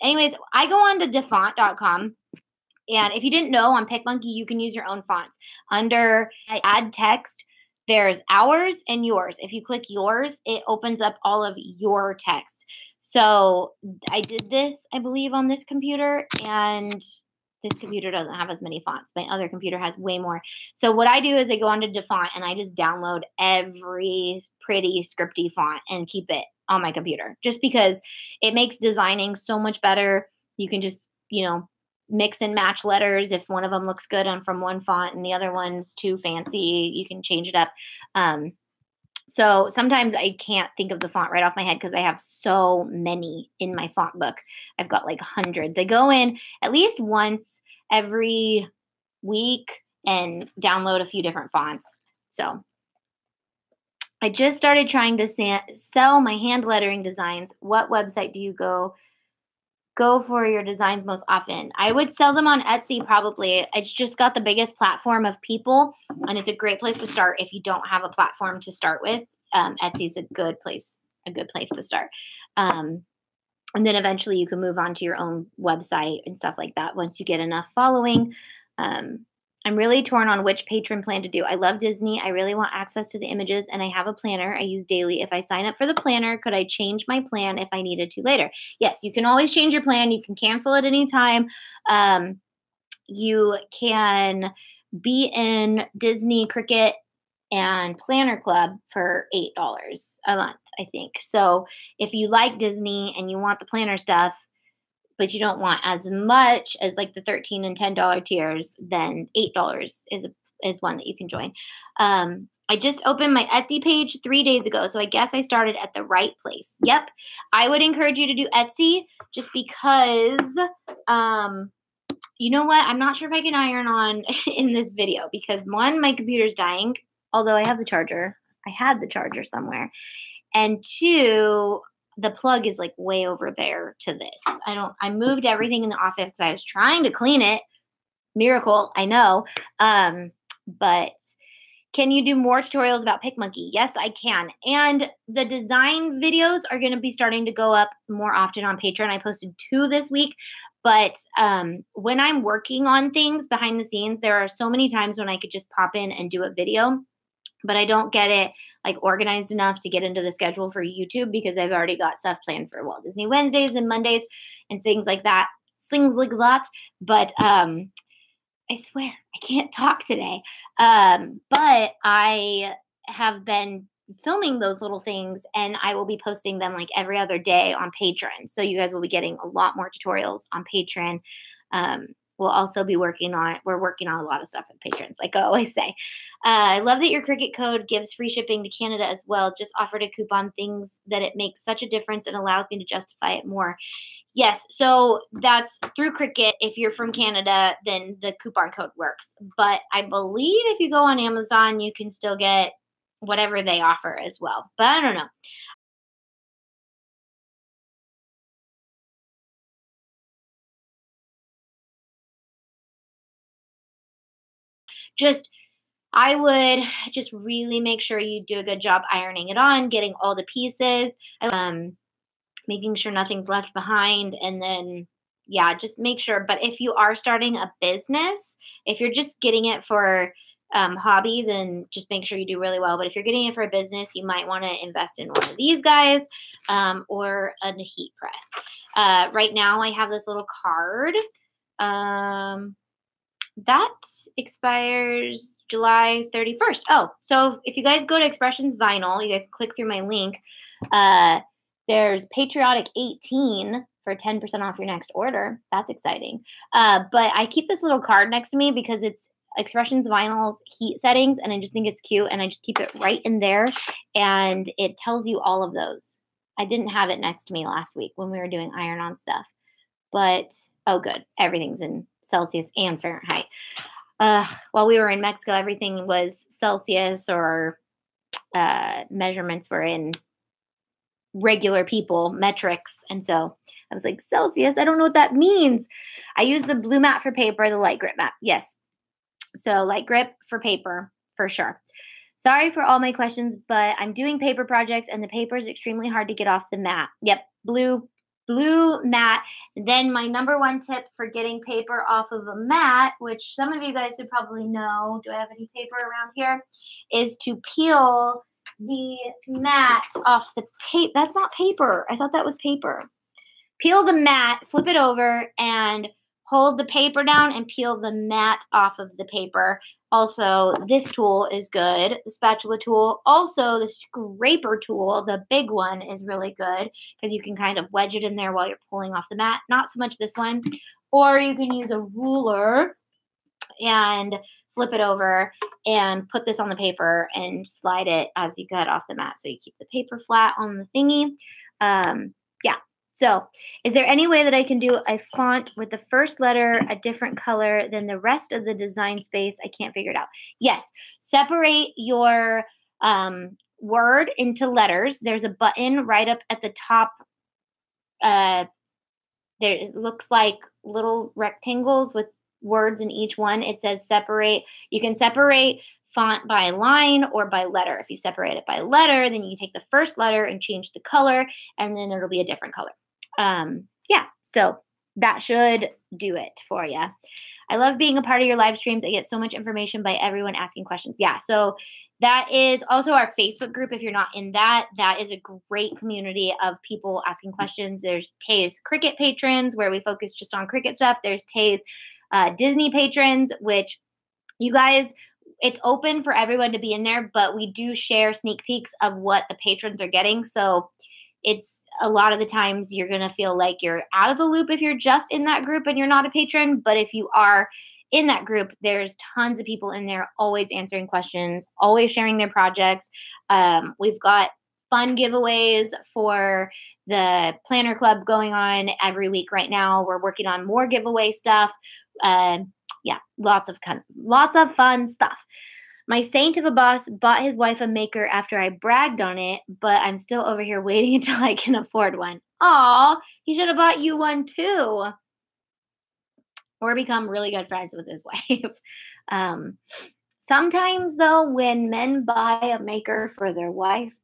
Anyways, I go on to defont.com. And if you didn't know, on PicMonkey, you can use your own fonts. Under add text, there's ours and yours. If you click yours, it opens up all of your text. So I did this, I believe, on this computer, and this computer doesn't have as many fonts. My other computer has way more. So what I do is I go onto DeFont and I just download every pretty scripty font and keep it on my computer, just because it makes designing so much better. You can just, you know, mix and match letters. If one of them looks good on from one font and the other one's too fancy, you can change it up. So sometimes I can't think of the font right off my head because I have so many in my font book. I've got like hundreds. I go in at least once every week and download a few different fonts. So I just started trying to sell my hand lettering designs. What website do you go for your designs most often? I would sell them on Etsy probably. It's just got the biggest platform of people, and it's a great place to start if you don't have a platform to start with. Etsy's a good place to start. And then eventually you can move on to your own website and stuff like that once you get enough following. I'm really torn on which patron plan to do. I love Disney. I really want access to the images, and I have a planner I use daily. If I sign up for the planner, could I change my plan if I needed to later? Yes, you can always change your plan. You can cancel at any time. You can be in Disney, Cricut, and Planner Club for $8 a month, I think. So if you like Disney and you want the planner stuff, but you don't want as much as like the $13 and $10 tiers, then $8 is one that you can join. I just opened my Etsy page 3 days ago, so I guess I started at the right place. Yep, I would encourage you to do Etsy just because, you know what? I'm not sure if I can iron on in this video because one, my computer's dying, although I have the charger. I had the charger somewhere. And two, the plug is like way over there to this. I moved everything in the office because I was trying to clean it. Miracle, I know. But can you do more tutorials about PicMonkey? Yes, I can. And the design videos are going to be starting to go up more often on Patreon. I posted 2 this week. But when I'm working on things behind the scenes, there are so many times when I could just pop in and do a video. But I don't get it like organized enough to get into the schedule for YouTube because I've already got stuff planned for Walt Disney Wednesdays and Mondays and things like that. Things like that. But I swear I can't talk today. But I have been filming those little things and I will be posting them like every other day on Patreon. So you guys will be getting a lot more tutorials on Patreon. We'll also be working on a lot of stuff at Patrons, like I always say. I love that your Cricut code gives free shipping to Canada as well. Just offered a coupon, things that it makes such a difference and allows me to justify it more. Yes, so that's through Cricut. If you're from Canada, then the coupon code works. But I believe if you go on Amazon, you can still get whatever they offer as well. But I don't know. I would just really make sure you do a good job ironing it on, getting all the pieces, making sure nothing's left behind, and then, yeah, just make sure. But if you are starting a business, if you're just getting it for hobby, then just make sure you do really well. But if you're getting it for a business, you might want to invest in one of these guys or a heat press. Right now, I have this little card. That expires July 31st. Oh, so if you guys go to Expressions Vinyl, you guys click through my link. There's Patriotic 18 for 10% off your next order. That's exciting. But I keep this little card next to me because it's Expressions Vinyl's heat settings, and I just think it's cute, and I just keep it right in there, and it tells you all of those. I didn't have it next to me last week when we were doing iron-on stuff. But, oh, good. Everything's in Celsius and Fahrenheit. While we were in Mexico, everything was Celsius, or measurements were in regular people, metrics. And so I was like, Celsius, I don't know what that means. I use the blue mat for paper, the light grip mat. Yes. So light grip for paper, for sure. Sorry for all my questions, but I'm doing paper projects and the paper is extremely hard to get off the mat. Yep. Blue mat. Then my number one tip for getting paper off of a mat, which some of you guys would probably know, do I have any paper around here, is to peel the mat off the paper. That's not paper. I thought that was paper. Peel the mat, flip it over, and hold the paper down and peel the mat off of the paper. Also, this tool is good, the spatula tool. Also, the scraper tool, the big one, is really good because you can kind of wedge it in there while you're pulling off the mat. Not so much this one. Or you can use a ruler and flip it over and put this on the paper and slide it as you cut off the mat so you keep the paper flat on the thingy. Yeah. So, is there any way that I can do a font with the first letter a different color than the rest of the design space? I can't figure it out. Yes. Separate your word into letters. There's a button right up at the top. There, it looks like little rectangles with words in each one. It says separate. You can separate font by line or by letter. If you separate it by letter, then you take the first letter and change the color, and then it'll be a different color. Yeah, so that should do it for you. I love being a part of your live streams. I get so much information by everyone asking questions. Yeah, so that is also our Facebook group. If you're not in that, that is a great community of people asking questions. There's Tay's Cricut patrons, where we focus just on Cricut stuff. There's Tay's Disney patrons, which you guys, it's open for everyone to be in there, but we do share sneak peeks of what the patrons are getting. So it's a lot of the times you're going to feel like you're out of the loop if you're just in that group and you're not a patron. But if you are in that group, there's tons of people in there always answering questions, always sharing their projects. We've got fun giveaways for the planner club going on every week right now. We're working on more giveaway stuff. Yeah, lots of fun stuff. My saint of a boss bought his wife a maker after I bragged on it, but I'm still over here waiting until I can afford one. Aw, he should have bought you one too. Or become really good friends with his wife. Sometimes, though, when men buy a maker for their wife,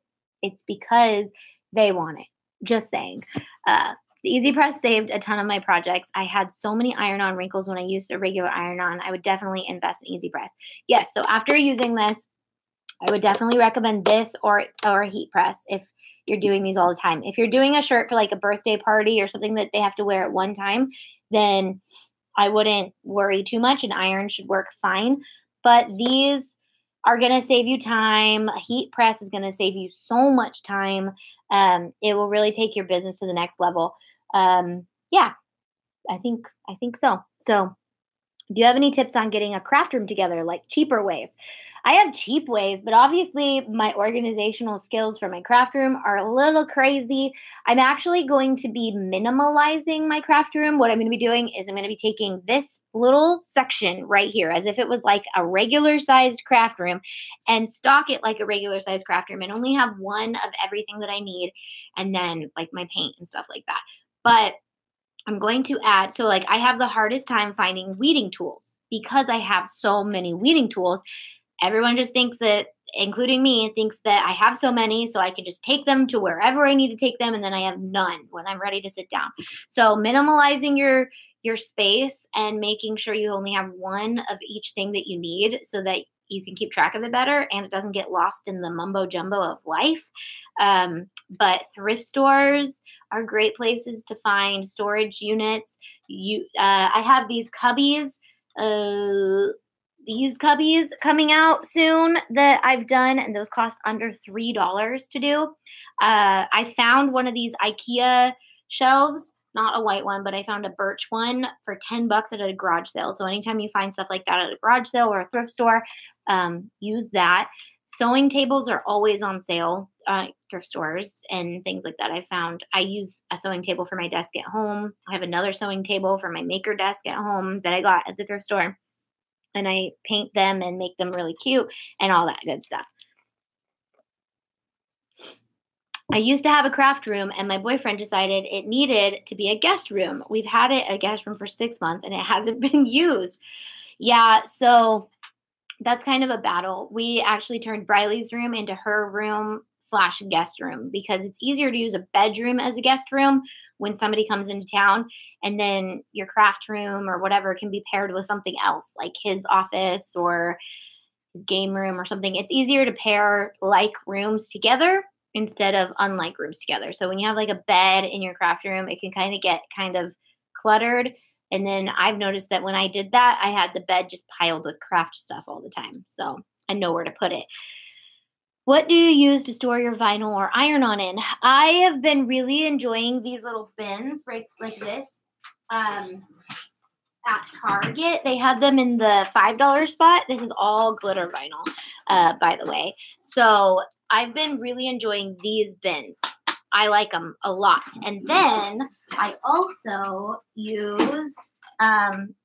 it's because they want it. Just saying. The Easy Press saved a ton of my projects. I had so many iron-on wrinkles when I used a regular iron-on. I would definitely invest in Easy Press. Yes, so after using this, I would definitely recommend this or a heat press if you're doing these all the time. If you're doing a shirt for like a birthday party or something that they have to wear at one time, then I wouldn't worry too much. An iron should work fine. But these are going to save you time. A heat press is going to save you so much time. It will really take your business to the next level. Yeah, I think so. So do you have any tips on getting a craft room together, like cheaper ways? I have cheap ways, but obviously my organizational skills for my craft room are a little crazy. I'm actually going to be minimalizing my craft room. What I'm going to be doing is I'm going to be taking this little section right here as if it was like a regular sized craft room and stock it like a regular sized craft room and only have one of everything that I need and then like my paint and stuff like that. But I'm going to add, so like I have the hardest time finding weeding tools because I have so many weeding tools. Everyone just thinks that, including me, thinks that I have so many, so I can just take them to wherever I need to take them, and then I have none when I'm ready to sit down. So minimalizing your space and making sure you only have one of each thing that you need so that you can keep track of it better and it doesn't get lost in the mumbo jumbo of life. But thrift stores are great places to find storage units. I have these cubbies coming out soon that I've done, and those cost under $3 to do. I found one of these IKEA shelves, not a white one, but I found a birch one for $10 at a garage sale. So anytime you find stuff like that at a garage sale or a thrift store, use that. Sewing tables are always on sale, thrift stores and things like that. I use a sewing table for my desk at home. I have another sewing table for my maker desk at home that I got at the thrift store. And I paint them and make them really cute and all that good stuff. I used to have a craft room and my boyfriend decided it needed to be a guest room. We've had it a guest room for 6 months and it hasn't been used. Yeah, so that's kind of a battle. We actually turned Briley's room into her room / guest room because it's easier to use a bedroom as a guest room when somebody comes into town, and then your craft room or whatever can be paired with something else like his office or his game room or something. It's easier to pair like rooms together instead of unlike rooms together. So when you have like a bed in your craft room, it can kind of get kind of cluttered. And then I've noticed that when I did that, I had the bed just piled with craft stuff all the time. So I know where to put it. What do you use to store your vinyl or iron-on in? I have been really enjoying these little bins right like this. At Target, they had them in the $5 spot. This is all glitter vinyl, by the way. So I've been really enjoying these bins. I like them a lot. And then I also use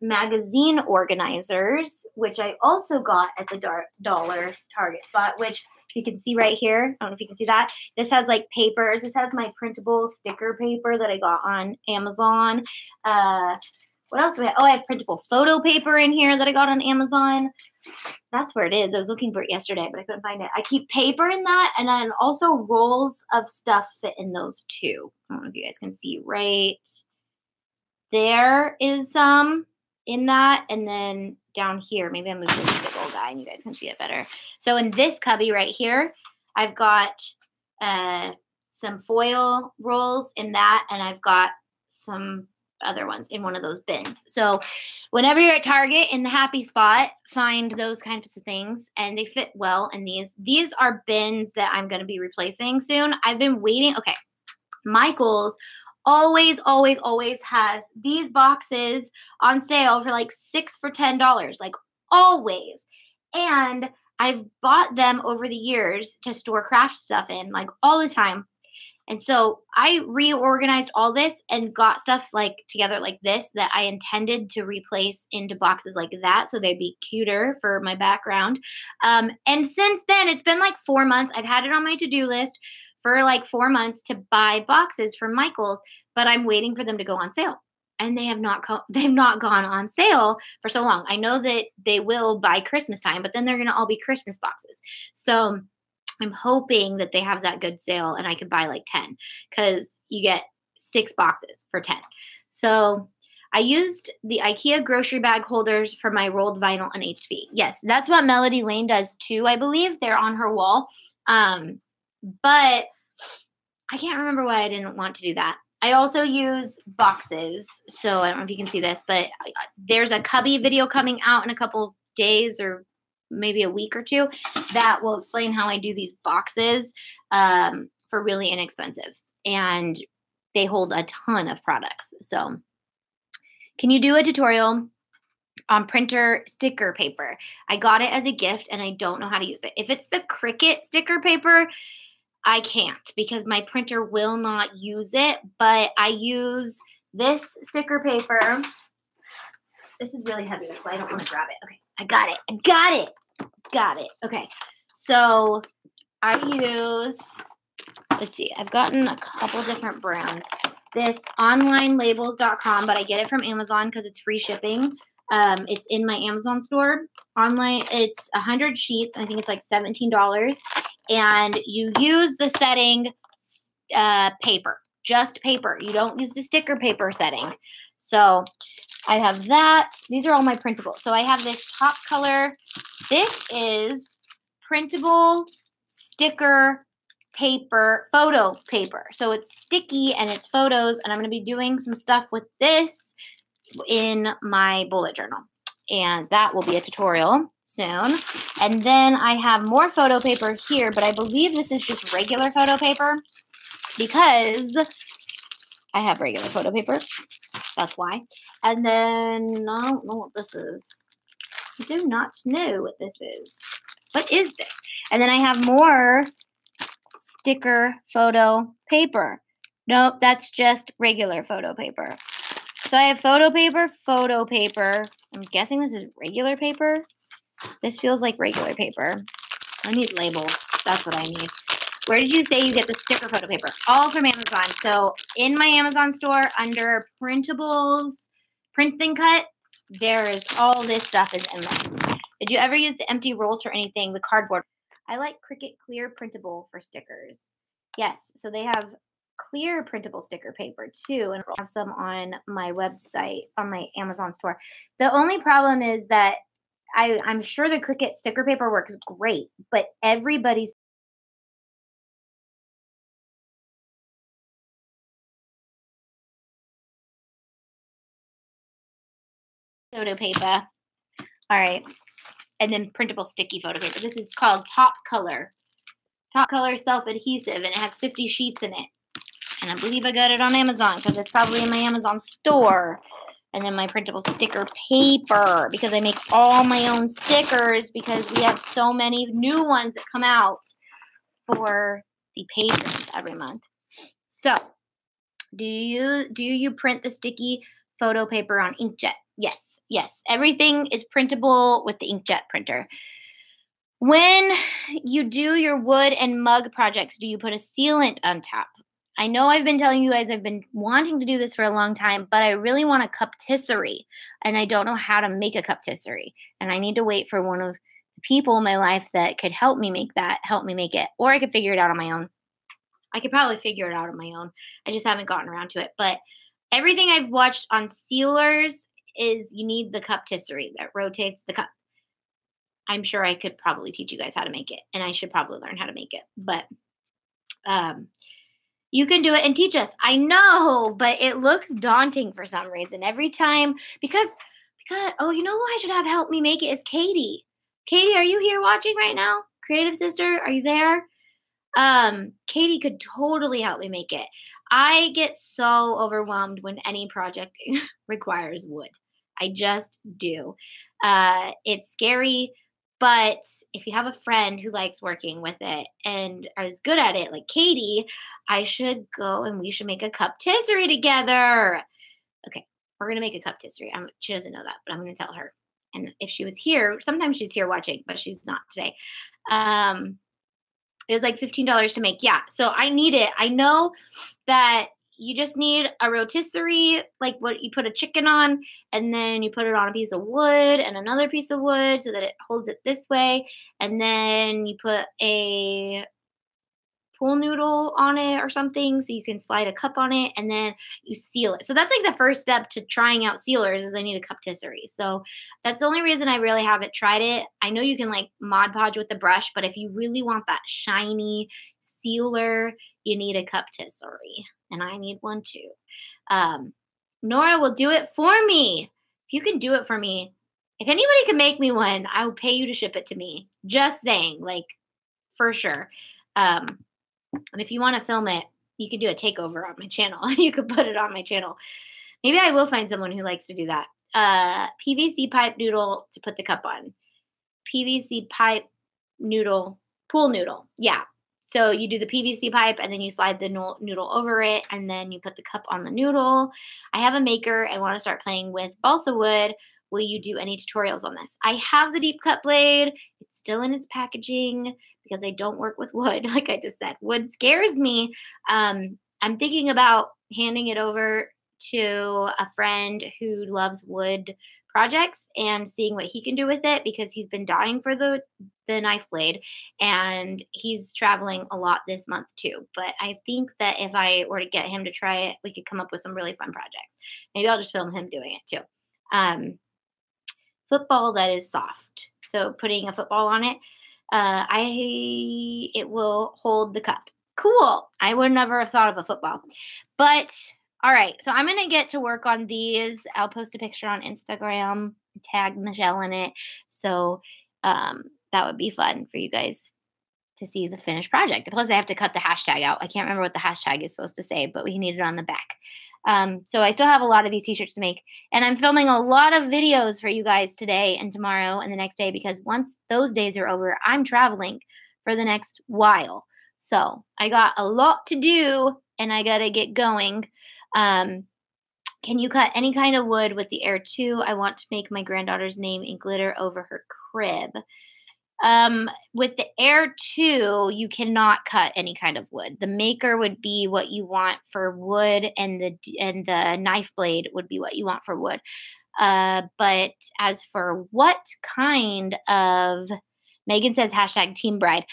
magazine organizers, which I also got at the dollar Target spot, which you can see right here. I don't know if you can see that. This has like papers. This has my printable sticker paper that I got on Amazon. What else do we have? Oh, I have printable photo paper in here that I got on Amazon. That's where it is. I was looking for it yesterday, but I couldn't find it. I keep paper in that, and then also rolls of stuff fit in those too. I don't know if you guys can see right there is some in that, and then down here, maybe I'm moving this big old guy and you guys can see it better. So in this cubby right here, I've got some foil rolls in that, and I've got some other ones in one of those bins. So whenever you're at Target in the happy spot, find those kinds of things, and they fit well. And these are bins that I'm going to be replacing soon. I've been waiting. Okay. Michael's always has these boxes on sale for like 6 for $10, like always. And I've bought them over the years to store craft stuff in, like all the time. And so I reorganized all this and got stuff like together like this that I intended to replace into boxes like that so they'd be cuter for my background. And since then, it's been like 4 months. I've had it on my to-do list for like 4 months to buy boxes from Michael's, but I'm waiting for them to go on sale. And they have not gone on sale for so long. I know that they will by Christmas time, but then they're going to all be Christmas boxes. So I'm hoping that they have that good sale and I could buy like 10 because you get 6 boxes for 10. So I used the IKEA grocery bag holders for my rolled vinyl and HV. Yes, that's what Melody Lane does too, I believe. They're on her wall. But I can't remember why I didn't want to do that. I also use boxes. So I don't know if you can see this, but there's a Cubby video coming out in a couple days or maybe a week or 2 that will explain how I do these boxes for really inexpensive. And they hold a ton of products. So can you do a tutorial on printer sticker paper? I got it as a gift and I don't know how to use it. If it's the Cricut sticker paper, I can't because my printer will not use it, but I use this sticker paper. This is really heavy, so I don't want to grab it. Okay, I got it. Okay, so I use, let's see, I've gotten a couple different brands. This onlinelabels.com, but I get it from Amazon because it's free shipping. It's in my Amazon store. Online, it's 100 sheets. I think it's like $17. And you use the setting paper, just paper. You don't use the sticker paper setting. So I have that. These are all my printables. So I have this top color. This is printable sticker paper, photo paper. So it's sticky and it's photos. And I'm going to be doing some stuff with this in my bullet journal. And that will be a tutorial soon. And then I have more photo paper here, but I believe this is just regular photo paper because I have regular photo paper. That's why. And then I don't know what this is. I do not know what this is. What is this? And then I have more sticker photo paper. Nope, that's just regular photo paper. So I have photo paper. I'm guessing this is regular paper. This feels like regular paper. I need labels. That's what I need. Where did you say you get the sticker photo paper? All from Amazon. So in my Amazon store under printables, print and cut, there's all this stuff is in there. Did you ever use the empty rolls for anything? The cardboard. I like Cricut clear printable for stickers. Yes. So they have clear printable sticker paper too, and I have some on my website, on my Amazon store. The only problem is that I'm sure the Cricut sticker paper works great, but everybody's photo paper. All right. And then printable sticky photo paper. This is called Top Color. Top Color self-adhesive, and it has 50 sheets in it. And I believe I got it on Amazon because it's probably in my Amazon store. And then my printable sticker paper because I make all my own stickers because we have so many new ones that come out for the patrons every month. So, do you print the sticky photo paper on inkjet? Yes. Everything is printable with the inkjet printer. When you do your wood and mug projects, do you put a sealant on top? I know I've been telling you guys I've been wanting to do this for a long time, but I really want a cup tisserie, and I don't know how to make a cup tisserie. And I need to wait for one of the people in my life that could help me make it, or I could figure it out on my own. I could probably figure it out on my own. I just haven't gotten around to it. But everything I've watched on sealers is you need the cup tisserie that rotates the cup. I'm sure I could probably teach you guys how to make it, and I should probably learn how to make it. But You can do it and teach us. I know, but it looks daunting for some reason every time because oh, you know who I should have help me make it is Katie. Katie, are you here watching right now? Creative sister, are you there? Katie could totally help me make it. I get so overwhelmed when any project requires wood. I just do. It's scary, but if you have a friend who likes working with it and is good at it, like Katie, I should go and we should make a cup tisserie together. Okay, we're gonna make a cup tisserie. She doesn't know that, but I'm gonna tell her. And if she was here, sometimes she's here watching, but she's not today. Um, it was like $15 to make. Yeah. So I need it. I know that you just need a rotisserie, like what you put a chicken on, and then you put it on a piece of wood and another piece of wood so that it holds it this way. And then you put a pool noodle on it or something so you can slide a cup on it and then you seal it. So that's like the first step to trying out sealers is I need a cup tisserie. So that's the only reason I really haven't tried it. I know you can like Mod Podge with the brush, but if you really want that shiny sealer, you need a cup tisserie. And I need one too. Um, Nora will do it for me. If you can do it for me, if anybody can make me one, I will pay you to ship it to me. Just saying, like for sure. Um, and if you want to film it, you could do a takeover on my channel. You could put it on my channel. Maybe I will find someone who likes to do that. PVC pipe noodle to put the cup on. PVC pipe noodle, pool noodle. Yeah. So you do the PVC pipe and then you slide the noodle over it and then you put the cup on the noodle. I have a maker and want to start playing with balsa wood. Will you do any tutorials on this? I have the deep cut blade. It's still in its packaging because I don't work with wood. Like I just said, wood scares me. I'm thinking about handing it over to a friend who loves wood projects and seeing what he can do with it because he's been dying for the knife blade and he's traveling a lot this month too. But I think that if I were to get him to try it, we could come up with some really fun projects. Maybe I'll just film him doing it too. Football that is soft. So putting a football on it, it will hold the cup. Cool. I would never have thought of a football. But all right, so I'm gonna get to work on these. I'll post a picture on Instagram, tag Michelle in it. So that would be fun for you guys to see the finished project. Plus, I have to cut the hashtag out. I can't remember what the hashtag is supposed to say, but we need it on the back. So I still have a lot of these t-shirts to make, and I'm filming a lot of videos for you guys today and tomorrow and the next day because once those days are over, I'm traveling for the next while. So I got a lot to do, and I gotta get going. Can you cut any kind of wood with the Air 2? I want to make my granddaughter's name in glitter over her crib. With the Air 2, you cannot cut any kind of wood. The maker would be what you want for wood, and the knife blade would be what you want for wood. But as for what kind of Megan says hashtag team bride.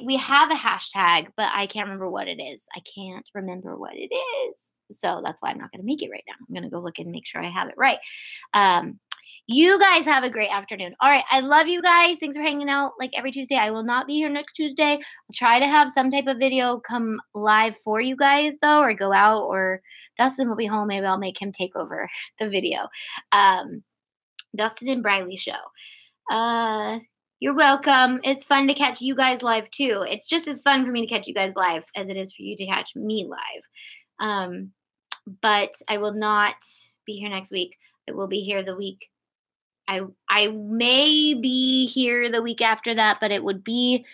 We have a hashtag, but I can't remember what it is. I can't remember what it is. So that's why I'm not going to make it right now. I'm going to go look and make sure I have it right. You guys have a great afternoon. All right. I love you guys. Thanks for hanging out like every Tuesday. I will not be here next Tuesday. I'll try to have some type of video come live for you guys, though, or go out, or Dustin will be home. Maybe I'll make him take over the video. Dustin and Briley show. You're welcome. It's fun to catch you guys live, too. It's just as fun for me to catch you guys live as it is for you to catch me live. But I will not be here next week. I will be here the week. I may be here the week after that, but it would be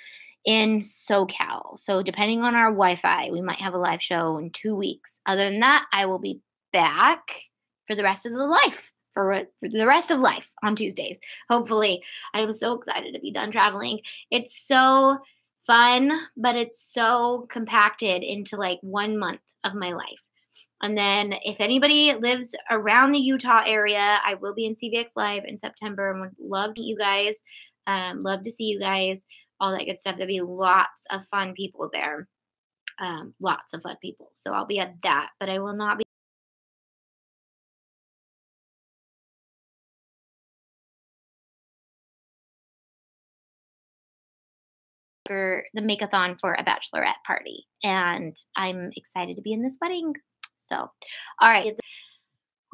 in SoCal. So depending on our Wi-Fi, we might have a live show in 2 weeks. Other than that, I will be back for the rest of the life. For the rest of life on Tuesdays. Hopefully. I am so excited to be done traveling. It's so fun, but it's so compacted into like 1 month of my life. And then if anybody lives around the Utah area, I will be in CVX Live in September and would love to meet you guys. Love to see you guys. All that good stuff. There'll be lots of fun people there. Lots of fun people. So I'll be at that, but I will not be or the make-a-thon for a bachelorette party, and I'm excited to be in this wedding. So, all right.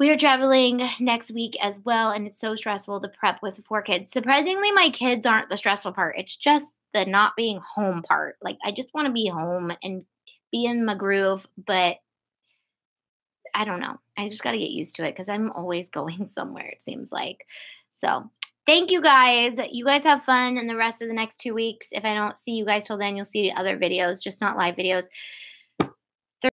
We are traveling next week as well, and it's so stressful to prep with 4 kids. Surprisingly, my kids aren't the stressful part. It's just the not being home part. Like, I just want to be home and be in my groove, but I don't know. I just got to get used to it because I'm always going somewhere, it seems like. So, thank you guys. You guys have fun in the rest of the next 2 weeks. If I don't see you guys till then, you'll see other videos, just not live videos.